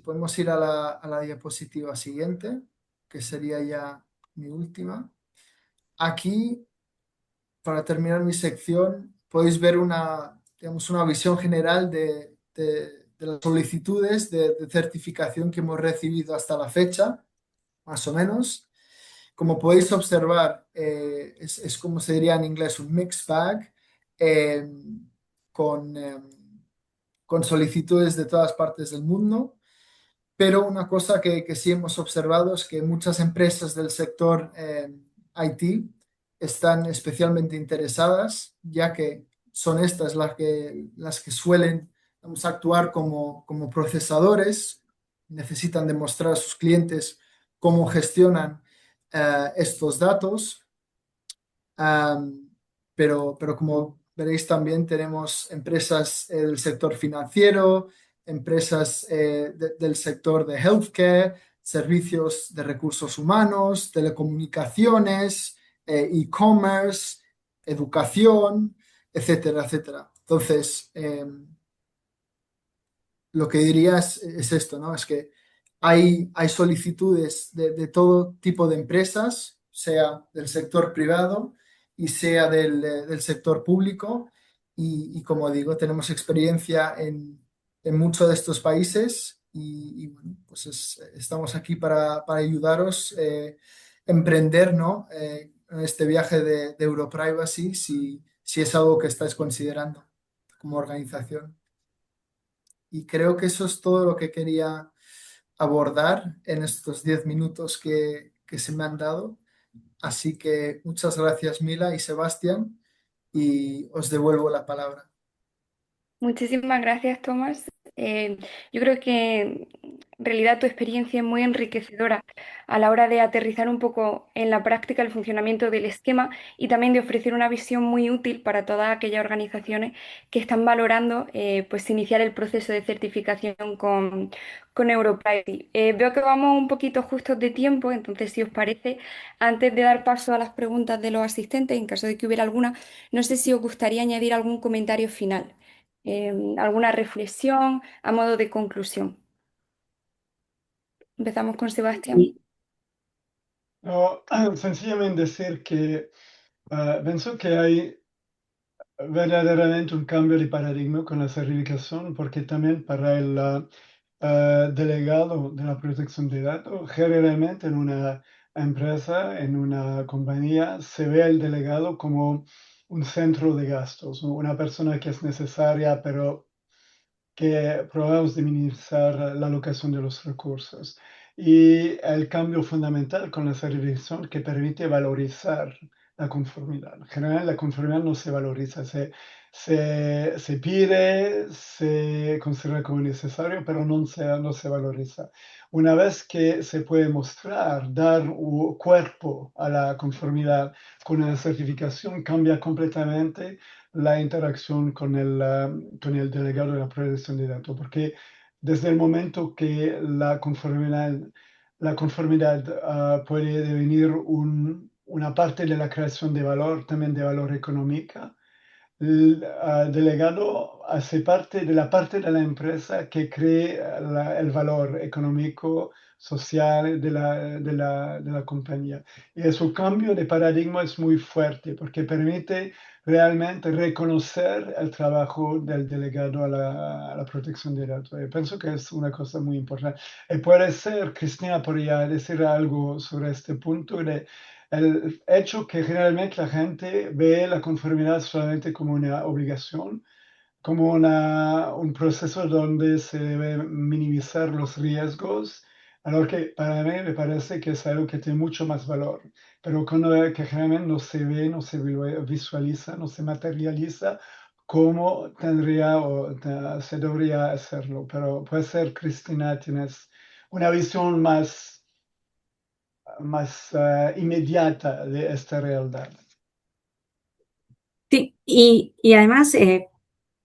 Speaker 4: podemos ir a la diapositiva siguiente, que sería ya mi última. aquí, para terminar mi sección, podéis ver digamos, una visión general de las solicitudes de certificación que hemos recibido hasta la fecha, más o menos. Como podéis observar, es como se diría en inglés un mixed bag, eh, con, eh, con solicitudes de todas partes del mundo. Pero una cosa que sí hemos observado es que muchas empresas del sector IT están especialmente interesadas, ya que son estas las que suelen, vamos, actuar como procesadores, necesitan demostrar a sus clientes cómo gestionan estos datos. Am, pero como veréis también tenemos empresas del sector financiero, empresas del sector de healthcare, servicios de recursos humanos, telecomunicaciones, e-commerce, educación, etcétera, etcétera. Entonces, lo que diría es esto, ¿no? Es que hay solicitudes de todo tipo de empresas, sea del sector privado y sea del sector público. Y como digo, tenemos experiencia en muchos de estos países y bueno, pues estamos aquí para ayudaros a emprender, ¿no? En este viaje de Europrivacy, si es algo que estáis considerando como organización. Y creo que eso es todo lo que quería abordar en estos 10 minutos que se me han dado. Así que muchas gracias, Mila y Sebastián, y os devuelvo la palabra.
Speaker 1: Muchísimas gracias, Tomás. Yo creo que en realidad tu experiencia es muy enriquecedora a la hora de aterrizar un poco en la práctica el funcionamiento del esquema y también de ofrecer una visión muy útil para todas aquellas organizaciones que están valorando pues iniciar el proceso de certificación con Europrivacy. Veo que vamos un poquito justos de tiempo, entonces si os parece, antes de dar paso a las preguntas de los asistentes, en caso de que hubiera alguna, no sé si os gustaría añadir algún comentario final, alguna reflexión a modo de conclusión. Empezamos con Sebastián.
Speaker 3: Y,
Speaker 2: No, sencillamente decir que pienso que hay verdaderamente un cambio de paradigma con la certificación, porque también para el delegado de la protección de datos, generalmente en una empresa, en una compañía, se ve el delegado como un centro de gastos, ¿no? Una persona que es necesaria, pero que probamos de minimizar la alocación de los recursos. Y el cambio fundamental con la certificación que permite valorizar la conformidad. En general, la conformidad no se valoriza, se pide, se considera como necesario, pero no se valoriza. Una vez que se puede mostrar, dar cuerpo a la conformidad con la certificación, cambia completamente la interacción con el delegado de la protección de datos, porque desde el momento que la conformidad puede devenir una parte de la creación de valor, también de valor económica, el delegado hace parte de la empresa que cree el valor económico, social de la compañía. Y ese cambio de paradigma es muy fuerte porque permite realmente reconocer el trabajo del delegado a la protección de datos. Y pienso que es una cosa muy importante. Y puede ser, Cristina podría decir algo sobre este punto de el hecho que generalmente la gente ve la conformidad solamente como una obligación, como un proceso donde se debe minimizar los riesgos, a lo que para mí me parece que es algo que tiene mucho más valor, pero que generalmente no se ve, no se visualiza, no se materializa como tendría o se debería hacerlo. Pero puede ser, Cristina, tienes una visión más inmediata de esta realidad.
Speaker 3: sí, y además,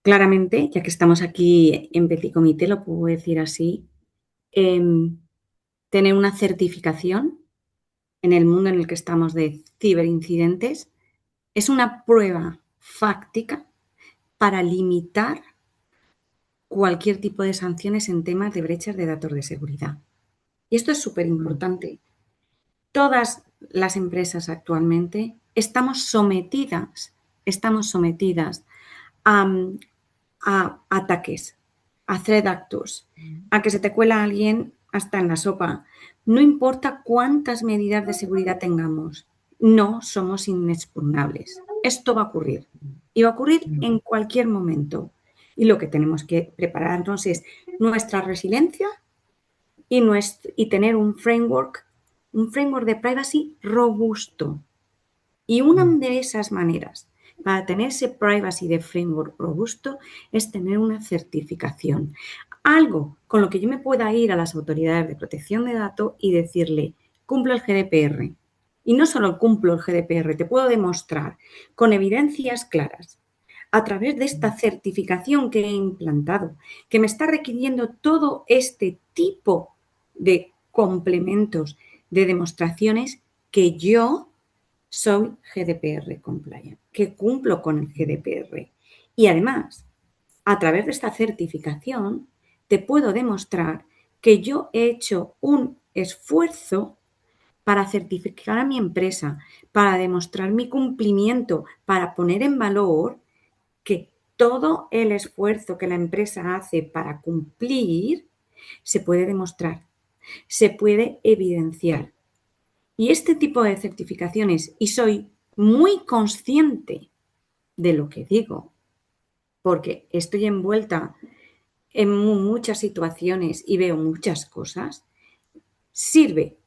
Speaker 3: claramente, ya que estamos aquí en Petit Comité, lo puedo decir así, tener una certificación en el mundo en el que estamos de ciberincidentes es una prueba fáctica para limitar cualquier tipo de sanciones en temas de brechas de datos de seguridad. Y esto es súper importante. Todas las empresas actualmente estamos sometidas a, ataques, a threat actors, a que se te cuela alguien hasta en la sopa. No importa cuántas medidas de seguridad tengamos, no somos inexpugnables. Esto va a ocurrir y va a ocurrir en cualquier momento. Y lo que tenemos que prepararnos es nuestra resiliencia y tener un framework de privacy robusto. Y una de esas maneras para tener ese privacy de framework robusto es tener una certificación. Algo con lo que yo me pueda ir a las autoridades de protección de datos y decirle, cumplo el GDPR. Y no solo cumplo el GDPR, te puedo demostrar con evidencias claras, a través de esta certificación que he implantado, que me está requiriendo todo este tipo de complementos, de demostraciones que yo soy GDPR compliant, que cumplo con el GDPR. Y además, a través de esta certificación, te puedo demostrar que yo he hecho un esfuerzo para certificar a mi empresa, para demostrar mi cumplimiento, para poner en valor que todo el esfuerzo que la empresa hace para cumplir se puede demostrar, se puede evidenciar. Y este tipo de certificaciones, y soy muy consciente de lo que digo, porque estoy envuelta en muchas situaciones y veo muchas cosas, sirve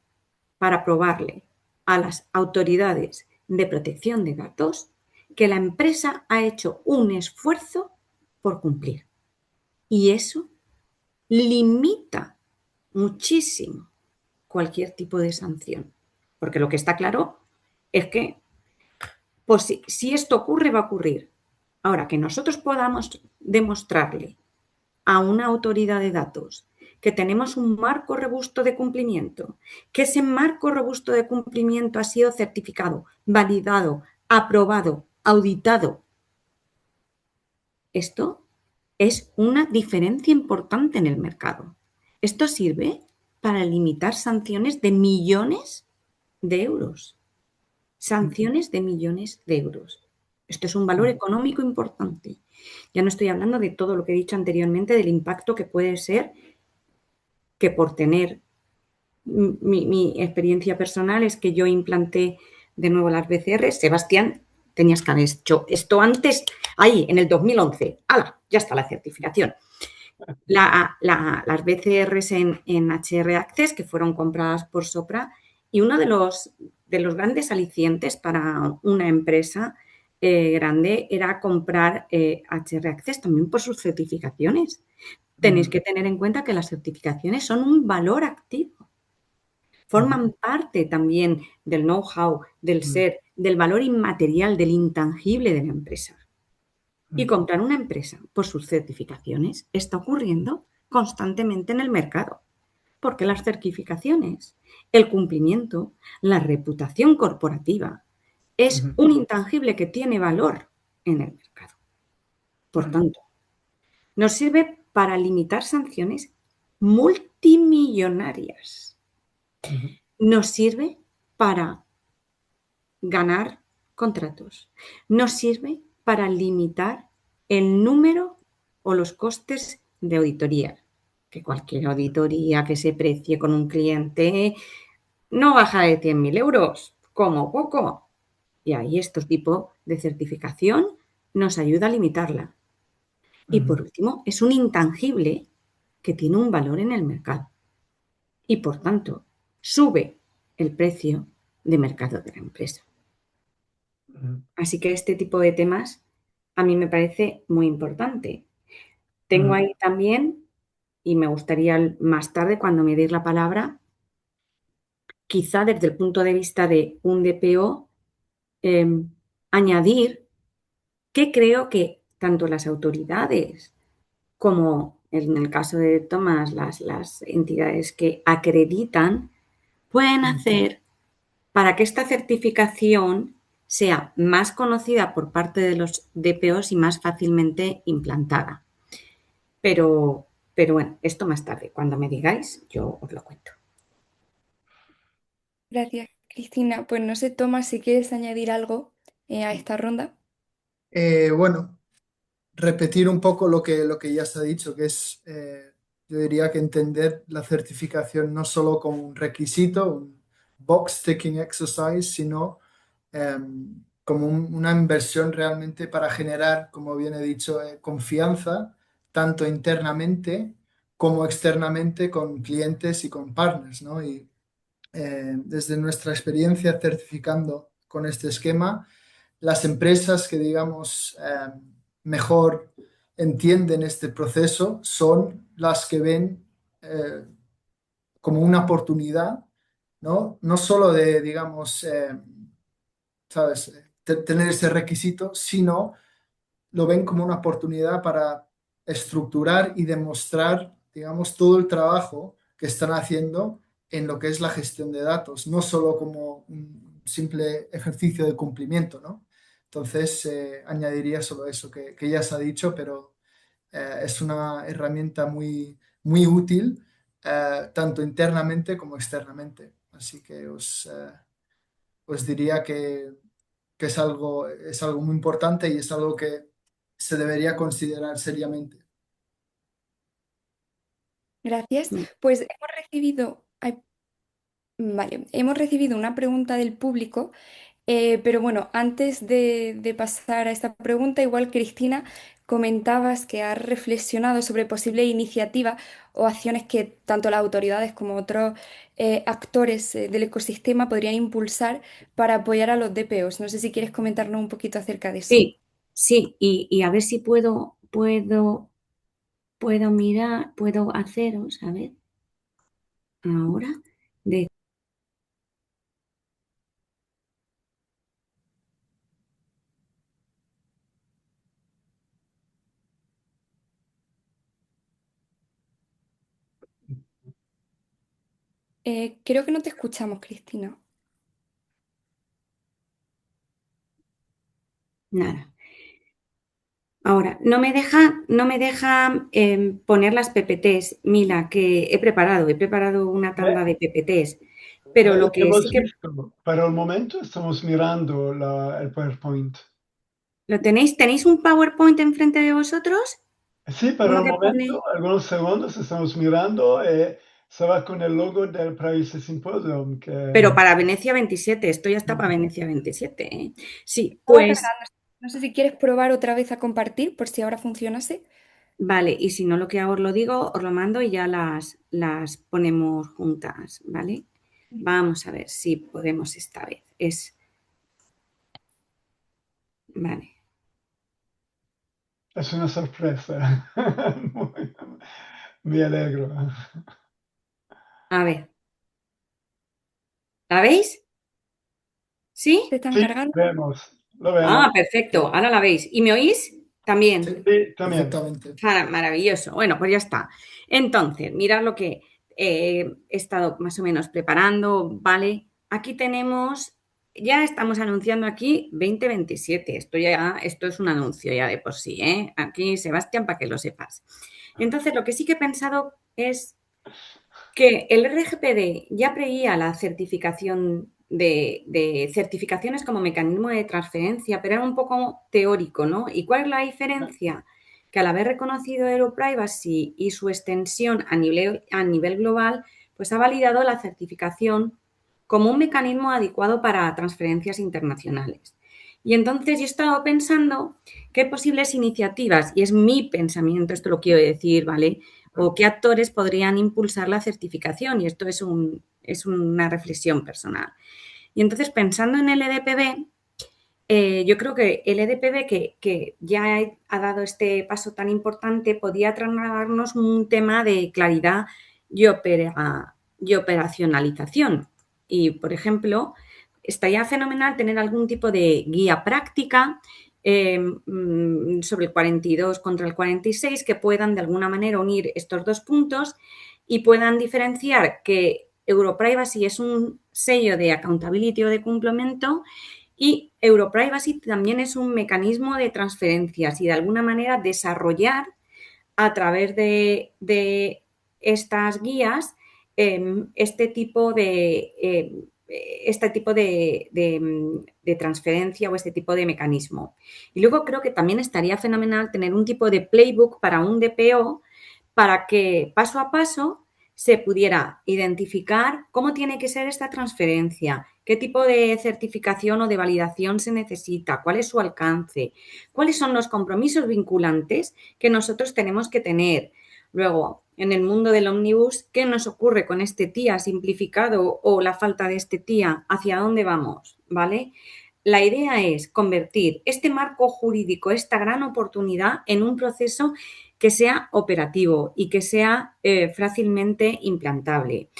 Speaker 3: para probarle a las autoridades de protección de datos que la empresa ha hecho un esfuerzo por cumplir. Y eso limita muchísimo cualquier tipo de sanción. Porque lo que está claro es que pues si esto ocurre, va a ocurrir. Ahora, que nosotros podamos demostrarle a una autoridad de datos que tenemos un marco robusto de cumplimiento, que ese marco robusto de cumplimiento ha sido certificado, validado, aprobado, auditado. Esto es una diferencia importante en el mercado. Esto sirve para limitar sanciones de millones de euros. Sanciones de millones de euros. Esto es un valor económico importante. Ya no estoy hablando de todo lo que he dicho anteriormente, del impacto que puede ser que por tener mi experiencia personal es que yo implanté de nuevo las BCR. Sebastián, tenías que haber hecho esto antes, ahí, en el 2011. ¡Hala! Ya está la certificación. Las BCRs en HR Access, que fueron compradas por Sopra, y uno de los grandes alicientes para una empresa grande era comprar HR Access también por sus certificaciones. Tenéis que tener en cuenta que las certificaciones son un valor activo. Forman parte también del know-how, del ser, del valor inmaterial, del intangible de la empresa. Y comprar una empresa por sus certificaciones está ocurriendo constantemente en el mercado, porque las certificaciones, el cumplimiento, la reputación corporativa es un intangible que tiene valor en el mercado. Por tanto, nos sirve para limitar sanciones multimillonarias. Nos sirve para ganar contratos. Nos sirve para limitar el número o los costes de auditoría. Que cualquier auditoría que se precie con un cliente no baja de 100.000 euros, como poco. Y ahí este tipo de certificación nos ayuda a limitarla. Y por último, es un intangible que tiene un valor en el mercado. Y por tanto, sube el precio de mercado de la empresa. Así que este tipo de temas a mí me parece muy importante. Tengo ahí también, y me gustaría más tarde, cuando me deis la palabra, quizá desde el punto de vista de un DPO, añadir que creo que tanto las autoridades como en el caso de Tomás, las entidades que acreditan, pueden hacer para que esta certificación sea más conocida por parte de los DPOs y más fácilmente implantada. Pero bueno, esto más tarde. Cuando me digáis, yo os lo cuento.
Speaker 1: Gracias, Cristina, pues no sé, Tomás, si quieres añadir algo a esta ronda.
Speaker 4: Bueno, repetir un poco lo que ya se ha dicho, que es, yo diría que entender la certificación no solo como un requisito, un box ticking exercise, sino como una inversión realmente para generar, como bien he dicho, confianza, tanto internamente como externamente con clientes y con partners, ¿no? Y desde nuestra experiencia certificando con este esquema, las empresas que, digamos, mejor entienden este proceso son las que ven como una oportunidad, ¿no? No solo de, digamos, ¿sabes? Tener ese requisito, sino lo ven como una oportunidad para estructurar y demostrar, digamos, todo el trabajo que están haciendo en lo que es la gestión de datos, no solo como un simple ejercicio de cumplimiento, ¿no? Entonces, añadiría solo eso que ya se ha dicho, pero es una herramienta muy útil, tanto internamente como externamente. Así que os diría que es algo muy importante y es algo que se debería considerar seriamente.
Speaker 1: Gracias.
Speaker 3: Mm.
Speaker 1: Pues hemos recibido, ay, vale, hemos recibido una pregunta del público, pero bueno, antes de pasar a esta pregunta, igual Cristina, comentabas que has reflexionado sobre posibles iniciativas o acciones que tanto las autoridades como otros actores del ecosistema podrían impulsar para apoyar a los DPOs. No sé si quieres comentarnos un poquito acerca de eso.
Speaker 3: Sí, sí, y a ver si puedo mirar, puedo haceros, a ver, ahora, de,
Speaker 1: Creo que no te escuchamos, Cristina.
Speaker 3: nada. Ahora, no me deja poner las PPTs, Mila, que he preparado una tanda de PPTs, pero lo que sí
Speaker 2: Hemos
Speaker 3: que
Speaker 2: visto, para el momento estamos mirando el PowerPoint.
Speaker 3: lo tenéis un PowerPoint enfrente de vosotros,
Speaker 2: Sí, para
Speaker 3: uno
Speaker 2: el
Speaker 3: que
Speaker 2: momento,
Speaker 3: pone,
Speaker 2: algunos segundos estamos mirando se va con el logo del Privacy Symposium.
Speaker 3: pero para Venecia 27, esto ya está para Venecia 27, ¿eh? Sí,
Speaker 1: Estaba
Speaker 3: pues
Speaker 1: cargando. No sé si quieres probar otra vez a compartir, por si ahora funcionase.
Speaker 3: vale, y si no lo que hago os lo digo, os lo mando y ya las ponemos juntas, ¿vale? Vamos a ver si podemos esta vez. Vale,
Speaker 2: Es una sorpresa. Muy- Me alegro.
Speaker 3: a ver, ¿la veis?
Speaker 1: ¿Se
Speaker 3: ¿Sí?
Speaker 1: están
Speaker 2: Sí,
Speaker 1: cargando?
Speaker 2: lo
Speaker 3: Ah,
Speaker 2: vemos.
Speaker 3: perfecto, ahora la veis. ¿Y me oís? También.
Speaker 4: Sí,
Speaker 2: Sí, también.
Speaker 4: perfectamente.
Speaker 3: Maravilloso. Bueno, pues ya está. Entonces, mirad lo que he estado más o menos preparando, ¿vale? Aquí tenemos, ya estamos anunciando aquí 2027. Esto es un anuncio ya de por sí, ¿eh? Aquí, Sebastián, para que lo sepas. Entonces, lo que sí que he pensado es que el RGPD ya preveía la certificación de certificaciones como mecanismo de transferencia, pero era un poco teórico, ¿no? ¿Y cuál es la diferencia? Que al haber reconocido Privacy y su extensión a nivel global, pues ha validado la certificación como un mecanismo adecuado para transferencias internacionales. Y entonces yo he estado pensando qué posibles iniciativas, y es mi pensamiento, esto lo quiero decir, ¿vale? O qué actores podrían impulsar la certificación, y esto es una reflexión personal. Y entonces, pensando en el EDPB, yo creo que el EDPB, que ya ha dado este paso tan importante, podía trasladarnos un tema de claridad y operacionalización. Y, por ejemplo, estaría fenomenal tener algún tipo de guía práctica sobre el 42 contra el 46 que puedan de alguna manera unir estos dos puntos y puedan diferenciar que Europrivacy es un sello de accountability o de cumplimiento y Europrivacy también es un mecanismo de transferencias y de alguna manera desarrollar a través de estas guías este tipo este tipo de transferencia o este tipo de mecanismo. Y luego creo que también estaría fenomenal tener un tipo de playbook para un DPO para que paso a paso se pudiera identificar cómo tiene que ser esta transferencia, qué tipo de certificación o de validación se necesita, cuál es su alcance, cuáles son los compromisos vinculantes que nosotros tenemos que tener. Luego, en el mundo del ómnibus, ¿qué nos ocurre con este TIA simplificado o la falta de este TIA? ¿Hacia dónde vamos? ¿Vale? La idea es convertir este marco jurídico, esta gran oportunidad, en un proceso que sea operativo y que sea fácilmente implantable.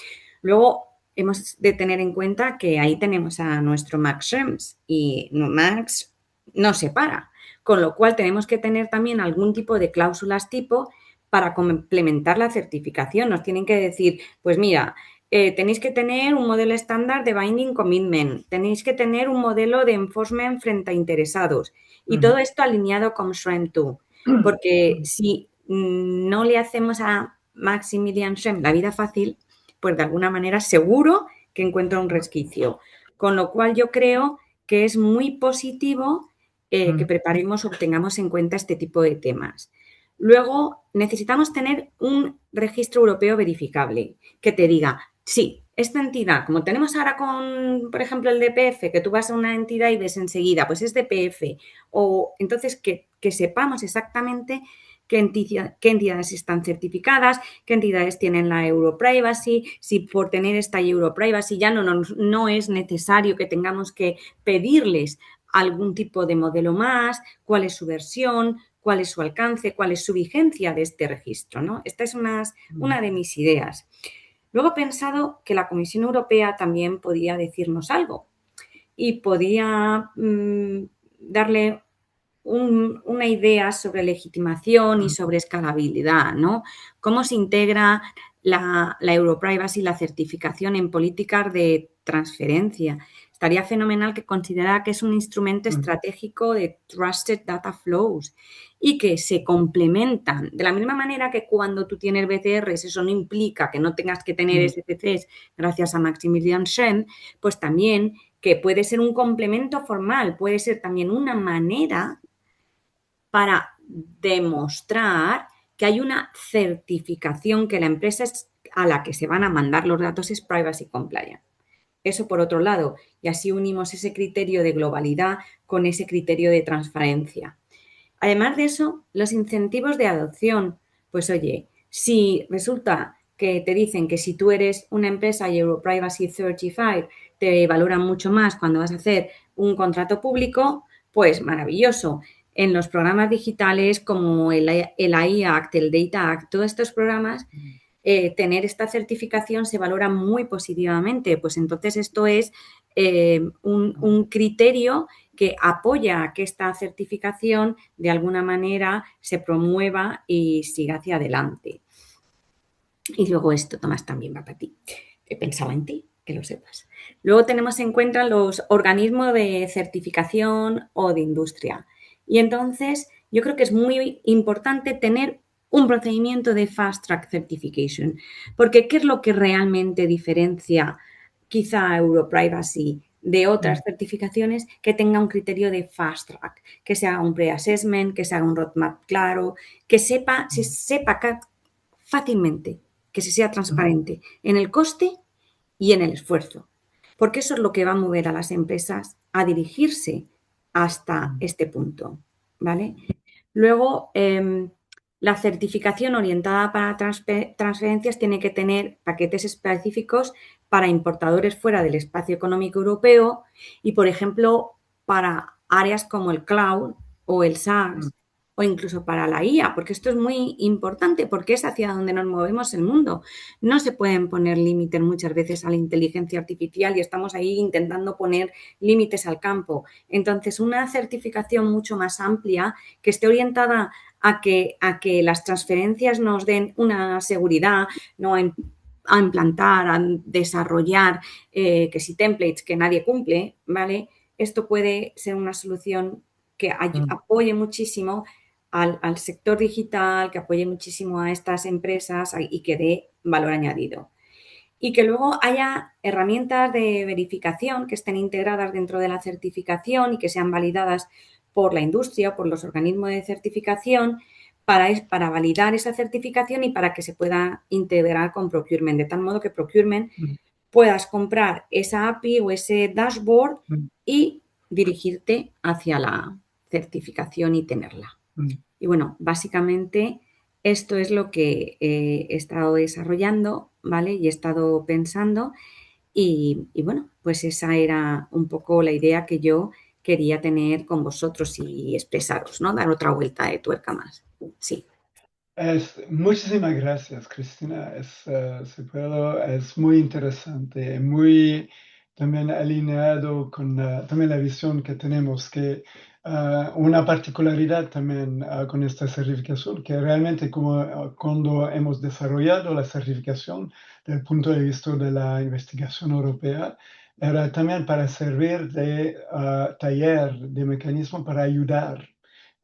Speaker 3: Luego, hemos de tener en cuenta que ahí tenemos a nuestro Max Schrems y Max no se para, con lo cual tenemos que tener también algún tipo de cláusulas tipo para complementar la certificación. Nos tienen que decir, pues mira, tenéis que tener un modelo estándar de binding commitment, tenéis que tener un modelo de enforcement frente a interesados y todo esto alineado con Schrems 2. Porque si no le hacemos a Maximilian Schrems la vida fácil, pues de alguna manera seguro que encuentra un resquicio. Con lo cual yo creo que es muy positivo que preparemos o tengamos en cuenta este tipo de temas. Luego, necesitamos tener un registro europeo verificable que te diga, sí, esta entidad, como tenemos ahora con, por ejemplo, el DPF, que tú vas a una entidad y ves enseguida, pues es DPF, o entonces que sepamos exactamente qué entidades están certificadas, qué entidades tienen la Europrivacy, si por tener esta Europrivacy ya no es necesario que tengamos que pedirles algún tipo de modelo más, cuál es su versión, cuál es su alcance, cuál es su vigencia de este registro, ¿no? Esta es una de mis ideas. Luego he pensado que la Comisión Europea también podía decirnos algo y podía darle una idea sobre legitimación y sobre escalabilidad, ¿no? Cómo se integra la Europrivacy y la certificación en políticas de transferencia. Estaría fenomenal que considerara que es un instrumento estratégico de Trusted Data Flows y que se complementan. De la misma manera que cuando tú tienes BCRs, eso no implica que no tengas que tener SCCs gracias a Maximilian Schrems, pues también que puede ser un complemento formal, puede ser también una manera para demostrar que hay una certificación que la empresa a la que se van a mandar los datos es privacy compliant. Eso por otro lado, y así unimos ese criterio de globalidad con ese criterio de transparencia. Además de eso, los incentivos de adopción, pues oye, si resulta que te dicen que si tú eres una empresa Europrivacy Certified, te valoran mucho más cuando vas a hacer un contrato público, pues maravilloso. En los programas digitales como el AI Act, el Data Act, todos estos programas, tener esta certificación se valora muy positivamente. Pues entonces esto es un criterio que apoya a que esta certificación de alguna manera se promueva y siga hacia adelante. Y luego esto, Tomás, también va para ti. He pensado en ti, que lo sepas. Luego tenemos en cuenta los organismos de certificación o de industria. Y entonces yo creo que es muy importante tener un procedimiento de Fast Track Certification, porque ¿qué es lo que realmente diferencia quizá a Europrivacy de otras certificaciones? Que tenga un criterio de Fast Track, que se haga un pre-assessment, que se haga un roadmap claro, que se sepa fácilmente, que se sea transparente en el coste y en el esfuerzo, porque eso es lo que va a mover a las empresas a dirigirse hasta este punto, ¿vale? Luego, la certificación orientada para transferencias tiene que tener paquetes específicos para importadores fuera del espacio económico europeo y, por ejemplo, para áreas como el cloud o el SaaS o incluso para la IA, porque esto es muy importante porque es hacia donde nos movemos el mundo. No se pueden poner límites muchas veces a la inteligencia artificial y estamos ahí intentando poner límites al campo. Entonces, una certificación mucho más amplia que esté orientada a que las transferencias nos den una seguridad, no a implantar, a desarrollar, que si templates que nadie cumple, ¿vale? Esto puede ser una solución que apoye muchísimo al sector digital, que apoye muchísimo a estas empresas y que dé valor añadido. y que luego haya herramientas de verificación que estén integradas dentro de la certificación y que sean validadas por la industria o por los organismos de certificación para validar esa certificación y para que se pueda integrar con Procurement, de tal modo que Procurement puedas comprar esa API o ese dashboard y dirigirte hacia la certificación y tenerla. Y bueno, básicamente esto es lo que he estado desarrollando, ¿vale? Y he estado pensando y bueno, pues esa era un poco la idea que yo quería tener con vosotros y expresaros, ¿no? Dar otra vuelta de tuerca más. Sí.
Speaker 2: Muchísimas gracias, Cristina. Si puedo, es muy interesante, muy también alineado con también la visión que tenemos, que una particularidad también con esta certificación, que realmente como cuando hemos desarrollado la certificación desde el punto de vista de la investigación europea, era también para servir de taller, de mecanismo para ayudar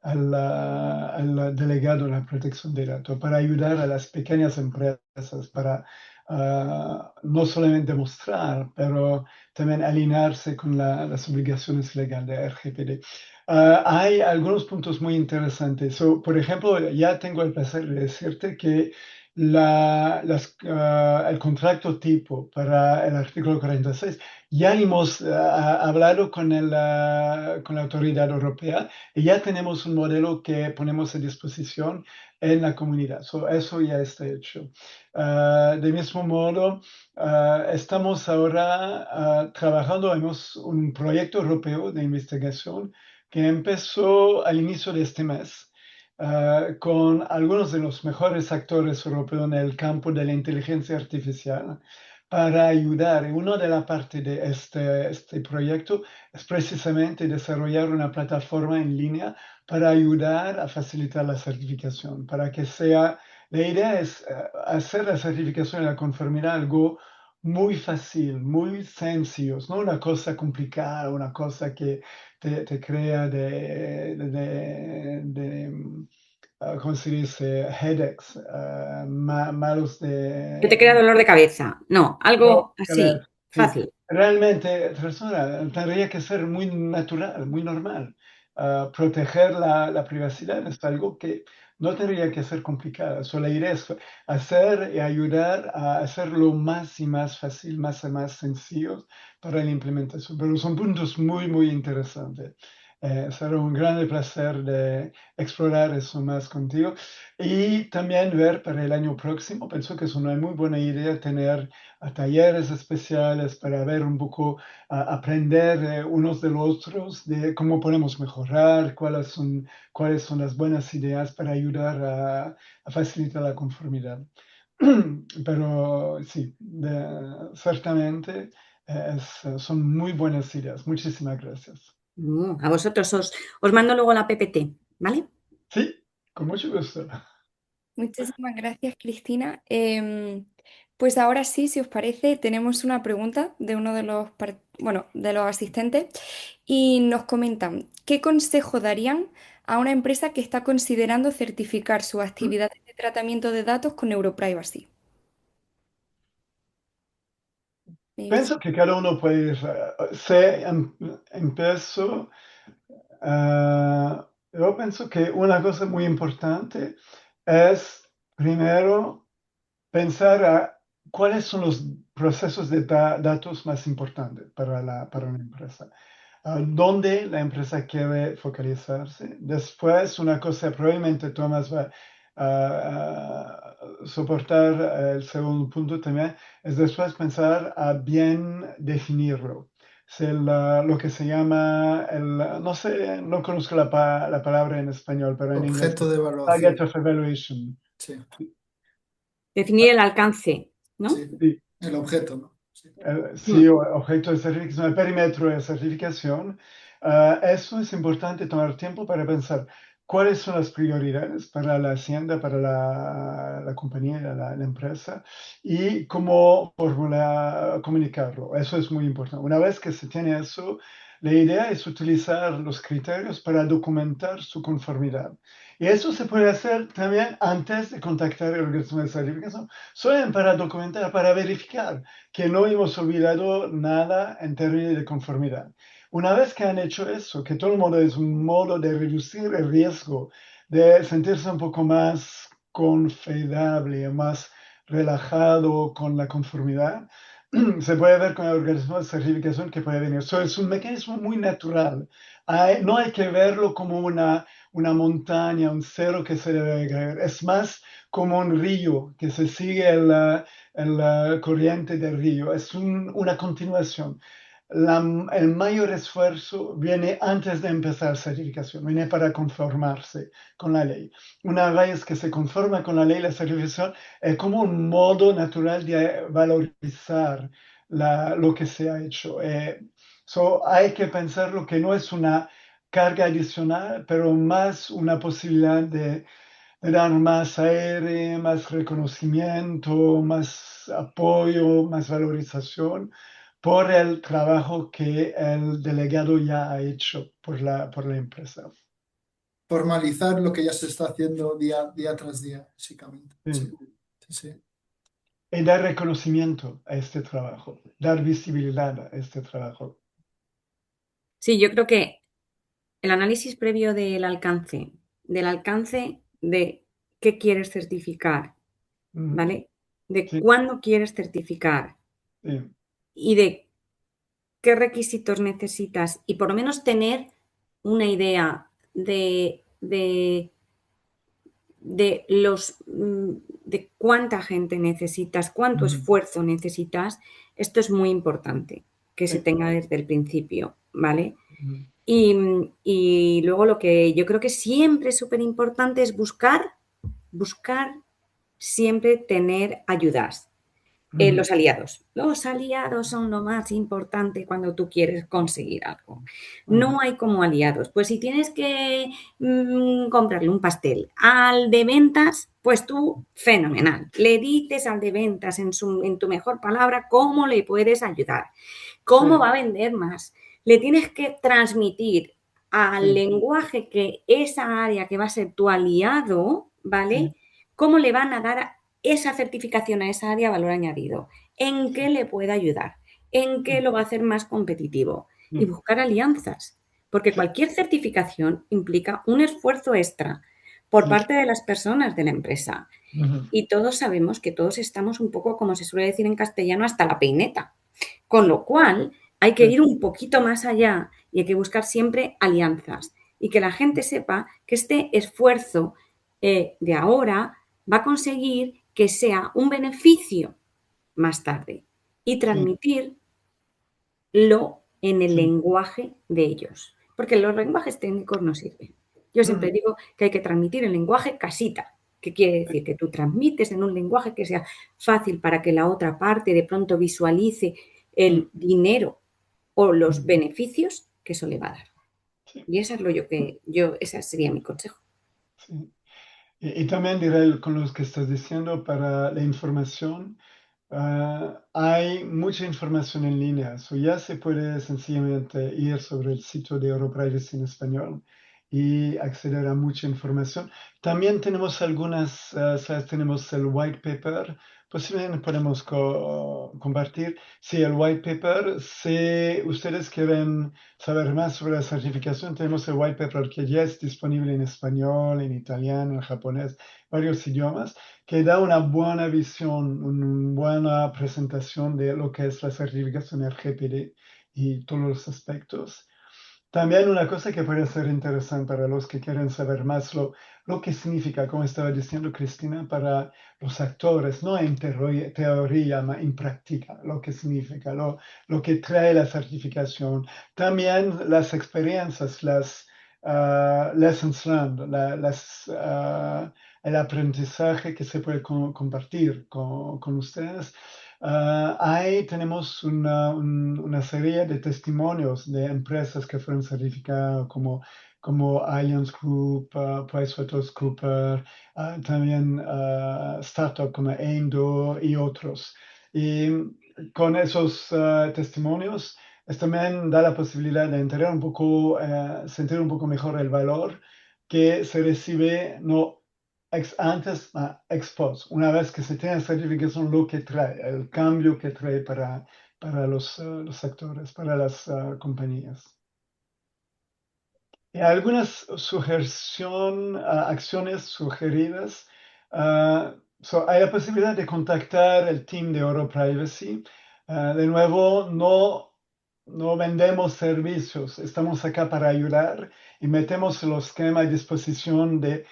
Speaker 2: al delegado de la protección de datos, para ayudar a las pequeñas empresas, para no solamente mostrar, pero también alinearse con las obligaciones legales de RGPD. Hay algunos puntos muy interesantes. Por ejemplo, ya tengo el placer de decirte que el contrato tipo para el artículo 46 ya hemos hablado con la autoridad europea y ya tenemos un modelo que ponemos a disposición en la comunidad. Eso ya está hecho. De mismo modo, estamos ahora trabajando, hemos un proyecto europeo de investigación que empezó al inicio de este mes. Con algunos de los mejores actores europeos en el campo de la inteligencia artificial para ayudar. Y una de las partes de este proyecto es precisamente desarrollar una plataforma en línea para ayudar a facilitar la certificación, para que sea, la idea es hacer la certificación y la conformidad algo muy fácil, muy sencillo, no una cosa complicada, una cosa que te crea ¿cómo se dice? Headaches, malos
Speaker 3: Que te crea dolor de cabeza. No,
Speaker 2: no,
Speaker 3: algo
Speaker 2: a ver,
Speaker 3: así,
Speaker 2: sí,
Speaker 3: fácil.
Speaker 2: realmente, persona, tendría que ser muy natural, muy normal. Proteger la privacidad es algo que no tendría que ser complicado. La idea es hacer y ayudar a hacerlo más y más fácil, más y más sencillo para la implementación. Pero son puntos muy, muy interesantes. Será un gran placer de explorar eso más contigo y también ver para el año próximo. Pienso que es una muy buena idea tener talleres especiales para ver un poco, aprender unos de los otros de cómo podemos mejorar, cuáles son las buenas ideas para ayudar a facilitar la conformidad. Pero sí, ciertamente son muy buenas ideas. Muchísimas gracias.
Speaker 3: A vosotros os mando luego la PPT, ¿vale?
Speaker 2: Sí, con mucho gusto.
Speaker 1: Muchísimas gracias, Cristina. Pues ahora sí, si os parece, tenemos una pregunta de uno de de los asistentes y nos comentan, ¿qué consejo darían a una empresa que está considerando certificar sus actividades de tratamiento de datos con Neuroprivacy?
Speaker 2: Pienso que cada uno puede ir. Empiezo. Yo pienso que una cosa muy importante es, primero, pensar cuáles son los procesos de datos más importantes para una empresa. Dónde la empresa quiere focalizarse. Después, una cosa probablemente Tomás va a soportar el segundo punto también, es después pensar a bien definirlo. Lo que se llama, no sé, no conozco la palabra en español, pero en inglés,
Speaker 4: Objeto de
Speaker 2: target
Speaker 4: evaluación.
Speaker 2: of evaluation.
Speaker 4: Sí,
Speaker 3: Definir el alcance, ¿no?
Speaker 4: sí,
Speaker 2: Sí.
Speaker 4: el objeto, ¿no? Sí.
Speaker 2: Sí, objeto de certificación, el perímetro de certificación. Eso es importante tomar tiempo para pensar cuáles son las prioridades para la hacienda, para la compañía, la empresa y cómo comunicarlo. Eso es muy importante. Una vez que se tiene eso, la idea es utilizar los criterios para documentar su conformidad. Y eso se puede hacer también antes de contactar el organismo de certificación, solo para documentar, para verificar que no hemos olvidado nada en términos de conformidad. Una vez que han hecho eso, que todo el mundo es un modo de reducir el riesgo, de sentirse un poco más confiable, más relajado con la conformidad, se puede ver con el organismo de certificación que puede venir. So, es un mecanismo muy natural. No hay que verlo como una montaña, un cerro que se debe caer. Es más como un río que se sigue la corriente del río. Es una continuación. El mayor esfuerzo viene antes de empezar la certificación, viene para conformarse con la ley. Una vez que se conforma con la ley, la certificación es como un modo natural de valorizar lo que se ha hecho. Hay que pensarlo que no es una carga adicional, pero más una posibilidad de dar más aire, más reconocimiento, más apoyo, más valorización por el trabajo que el delegado ya ha hecho por la empresa.
Speaker 4: Formalizar lo que ya se está haciendo día tras día, básicamente. Sí,
Speaker 2: Sí.
Speaker 4: sí, sí.
Speaker 2: Y dar reconocimiento a este trabajo, dar visibilidad a este trabajo.
Speaker 3: Sí, yo creo que el análisis previo del alcance de qué quieres certificar,
Speaker 2: Mm,
Speaker 3: ¿vale? De
Speaker 2: sí,
Speaker 3: cuándo quieres certificar
Speaker 2: sí,
Speaker 3: y de qué requisitos necesitas y por lo menos tener una idea de cuánta gente necesitas, cuánto
Speaker 2: mm,
Speaker 3: esfuerzo necesitas. Esto es muy importante que se
Speaker 2: sí,
Speaker 3: tenga desde el principio, ¿vale?
Speaker 2: mm,
Speaker 3: Y luego lo que yo creo que siempre es súper importante es buscar siempre tener ayudas.
Speaker 2: mm,
Speaker 3: Los aliados. Los aliados son lo más importante cuando tú quieres conseguir algo.
Speaker 2: mm,
Speaker 3: No hay como aliados. Pues si tienes que comprarle un pastel al de ventas, pues tú, fenomenal. Le dices al de ventas en tu mejor palabra cómo le puedes ayudar, cómo
Speaker 2: sí,
Speaker 3: va a vender más. Le tienes que transmitir al
Speaker 2: sí,
Speaker 3: lenguaje que esa área que va a ser tu aliado,
Speaker 2: sí,
Speaker 3: ¿vale? ¿Cómo le van a dar esa certificación a esa área valor añadido? ¿En qué le puede ayudar? ¿En qué lo va a hacer más competitivo? Y
Speaker 2: sí,
Speaker 3: buscar alianzas, porque
Speaker 2: sí,
Speaker 3: cualquier certificación implica un esfuerzo extra por
Speaker 2: sí,
Speaker 3: parte de las personas de la empresa.
Speaker 2: mm,
Speaker 3: Y todos sabemos que todos estamos un poco, como se suele decir en castellano, hasta la peineta. Con lo cual, hay que
Speaker 2: sí,
Speaker 3: ir un poquito más allá y hay que buscar siempre alianzas y que la gente sepa que este esfuerzo de ahora va a conseguir que sea un beneficio más tarde y
Speaker 2: sí,
Speaker 3: transmitirlo en el
Speaker 2: sí,
Speaker 3: lenguaje de ellos. Porque los lenguajes técnicos no sirven. Yo siempre
Speaker 2: mm,
Speaker 3: digo que hay que transmitir el lenguaje casita, que quiere decir que tú transmites en un lenguaje que sea fácil para que la otra parte de pronto visualice
Speaker 2: mm,
Speaker 3: el dinero o los
Speaker 2: mm,
Speaker 3: beneficios que eso le va a dar.
Speaker 2: sí,
Speaker 3: Y eso es ese sería mi consejo.
Speaker 2: sí. Y también diré con los que estás diciendo para la información. Hay mucha información en línea, ya se puede sencillamente ir sobre el sitio de Europrivacy en español y acceder a mucha información. También tenemos ¿sabes? Tenemos el white paper, posiblemente podemos compartir. Sí, el white paper, si ustedes quieren saber más sobre la certificación, tenemos el white paper que ya es disponible en español, en italiano, en japonés, varios idiomas que da una buena visión, una buena presentación de lo que es la certificación RGPD y todos los aspectos. También una cosa que puede ser interesante para los que quieren saber más lo que significa, como estaba diciendo Cristina, para los actores, no en teoría, sino en práctica, lo que significa, lo que trae la certificación. También las experiencias, las lessons learned, el aprendizaje que se puede compartir con ustedes. Ahí tenemos una serie de testimonios de empresas que fueron certificadas como Allianz Group, PricewaterhouseCoopers, también startups como Endo y otros. Y con esos testimonios, esto también da la posibilidad de entender un poco, sentir un poco mejor el valor que se recibe no ex antes, ex post, una vez que se tiene certificación, lo que trae, el cambio que trae para los sectores, para las compañías. Y algunas acciones sugeridas. Hay la posibilidad de contactar el team de Oro Privacy. De nuevo, no vendemos servicios, estamos acá para ayudar y metemos el esquema a disposición de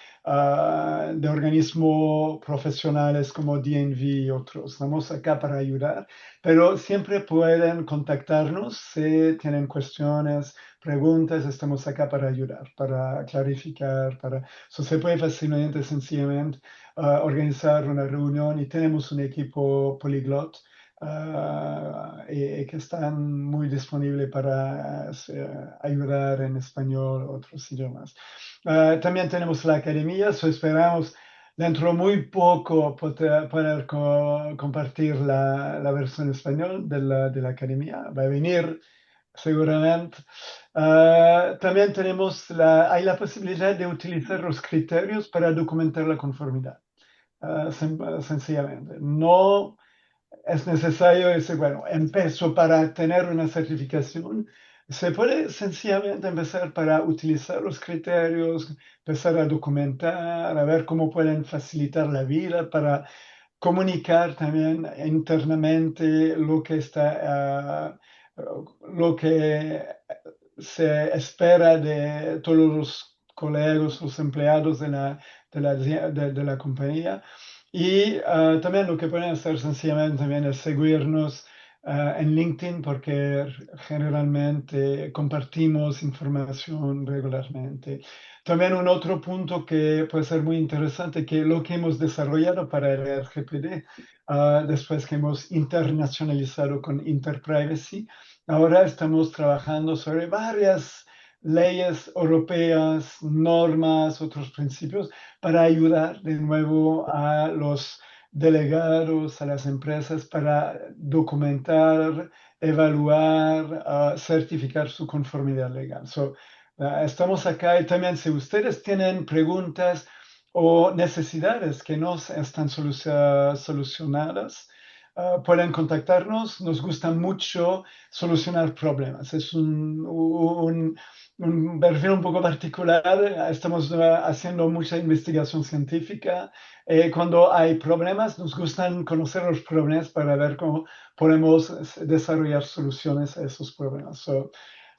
Speaker 2: organismos profesionales como DNV y otros. Estamos acá para ayudar, pero siempre pueden contactarnos si tienen cuestiones, preguntas, estamos acá para ayudar, para clarificar, se puede fácilmente, sencillamente organizar una reunión y tenemos un equipo poliglot y que están muy disponibles para ayudar en español o otros idiomas. También tenemos la academia, esperamos dentro muy poco poder compartir la versión español de la academia. Va a venir seguramente. También hay la posibilidad de utilizar los criterios para documentar la conformidad. Sencillamente. No es necesario decir, bueno, empiezo para tener una certificación. Se puede sencillamente empezar para utilizar los criterios, empezar a documentar, a ver cómo pueden facilitar la vida para comunicar también internamente lo que se espera de todos los colegas, los empleados de la compañía. Y también lo que pueden hacer sencillamente también es seguirnos en LinkedIn porque generalmente compartimos información regularmente. También un otro punto que puede ser muy interesante, que lo que hemos desarrollado para el RGPD, después que hemos internacionalizado con Interprivacy, ahora estamos trabajando sobre varias leyes europeas, normas, otros principios para ayudar de nuevo a los delegados, a las empresas para documentar, evaluar, certificar su conformidad legal. Estamos acá y también si ustedes tienen preguntas o necesidades que no están solucionadas, pueden contactarnos. Nos gusta mucho solucionar problemas. Es un perfil un poco particular. Estamos haciendo mucha investigación científica. Cuando hay problemas, nos gustan conocer los problemas para ver cómo podemos desarrollar soluciones a esos problemas.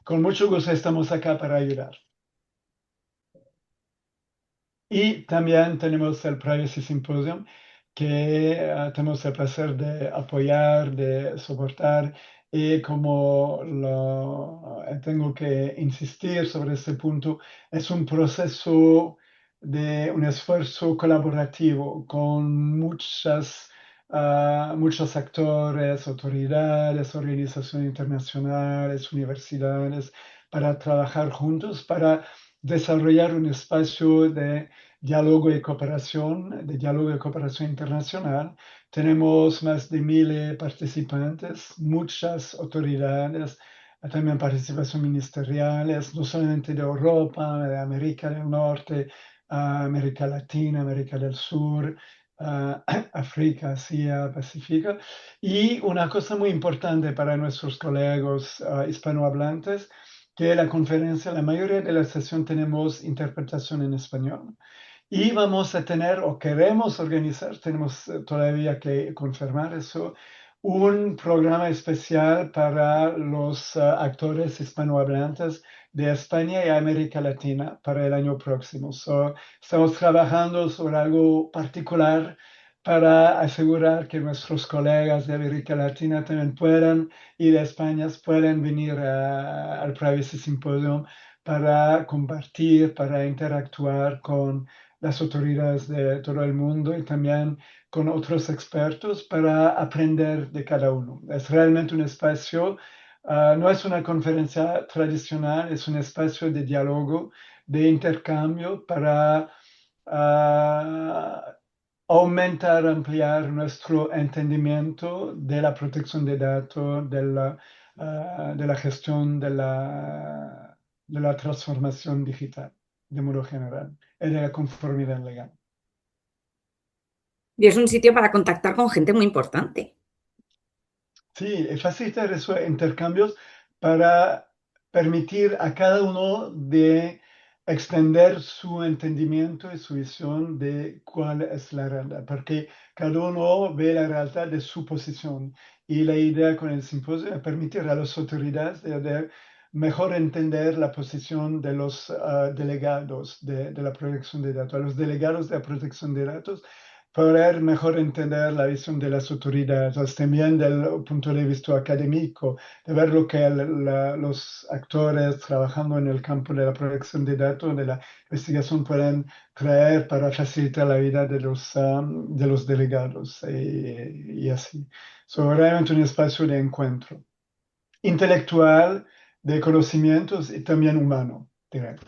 Speaker 2: Con mucho gusto estamos acá para ayudar. Y también tenemos el Privacy Symposium, que tenemos el placer de apoyar, de soportar. Y como tengo que insistir sobre este punto, es un proceso de un esfuerzo colaborativo con muchos actores, autoridades, organizaciones internacionales, universidades, para trabajar juntos, para desarrollar un espacio de diálogo y cooperación internacional. Tenemos más de 1000 participantes, muchas autoridades, también participación ministeriales, no solamente de Europa, de América del Norte, América Latina, América del Sur, África, Asia, Pacífico. Y una cosa muy importante para nuestros colegas hispanohablantes, que la conferencia, la mayoría de la sesión tenemos interpretación en español. Y vamos a tener, o queremos organizar, tenemos todavía que confirmar eso, un programa especial para los actores hispanohablantes de España y América Latina para el año próximo. Estamos trabajando sobre algo particular para asegurar que nuestros colegas de América Latina también puedan ir a España, puedan venir al Privacy Symposium para compartir, para interactuar con las autoridades de todo el mundo y también con otros expertos para aprender de cada uno. Es realmente un espacio, no es una conferencia tradicional, es un espacio de diálogo, de intercambio para aumentar, ampliar nuestro entendimiento de la protección de datos, de la gestión de la transformación digital. de modo general, y de la conformidad legal.
Speaker 3: Y es un sitio para contactar con gente muy importante.
Speaker 2: Sí, y facilitar esos intercambios para permitir a cada uno de extender su entendimiento y su visión de cuál es la realidad, porque cada uno ve la realidad de su posición. Y la idea con el simposio es permitir a las autoridades de mejor entender la posición de los delegados de la protección de datos, a los delegados de la protección de datos poder mejor entender la visión de las autoridades, también del punto de vista académico, de ver lo que los actores trabajando en el campo de la protección de datos, de la investigación, pueden traer para facilitar la vida de los delegados y así. Es realmente un espacio de encuentro intelectual, de conocimientos y también humano, directo.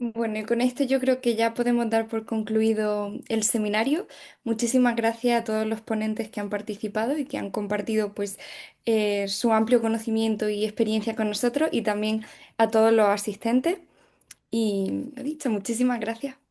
Speaker 1: Bueno, y con esto yo creo que ya podemos dar por concluido el seminario. Muchísimas gracias a todos los ponentes que han participado y que han compartido pues su amplio conocimiento y experiencia con nosotros y también a todos los asistentes. Y he dicho, muchísimas gracias.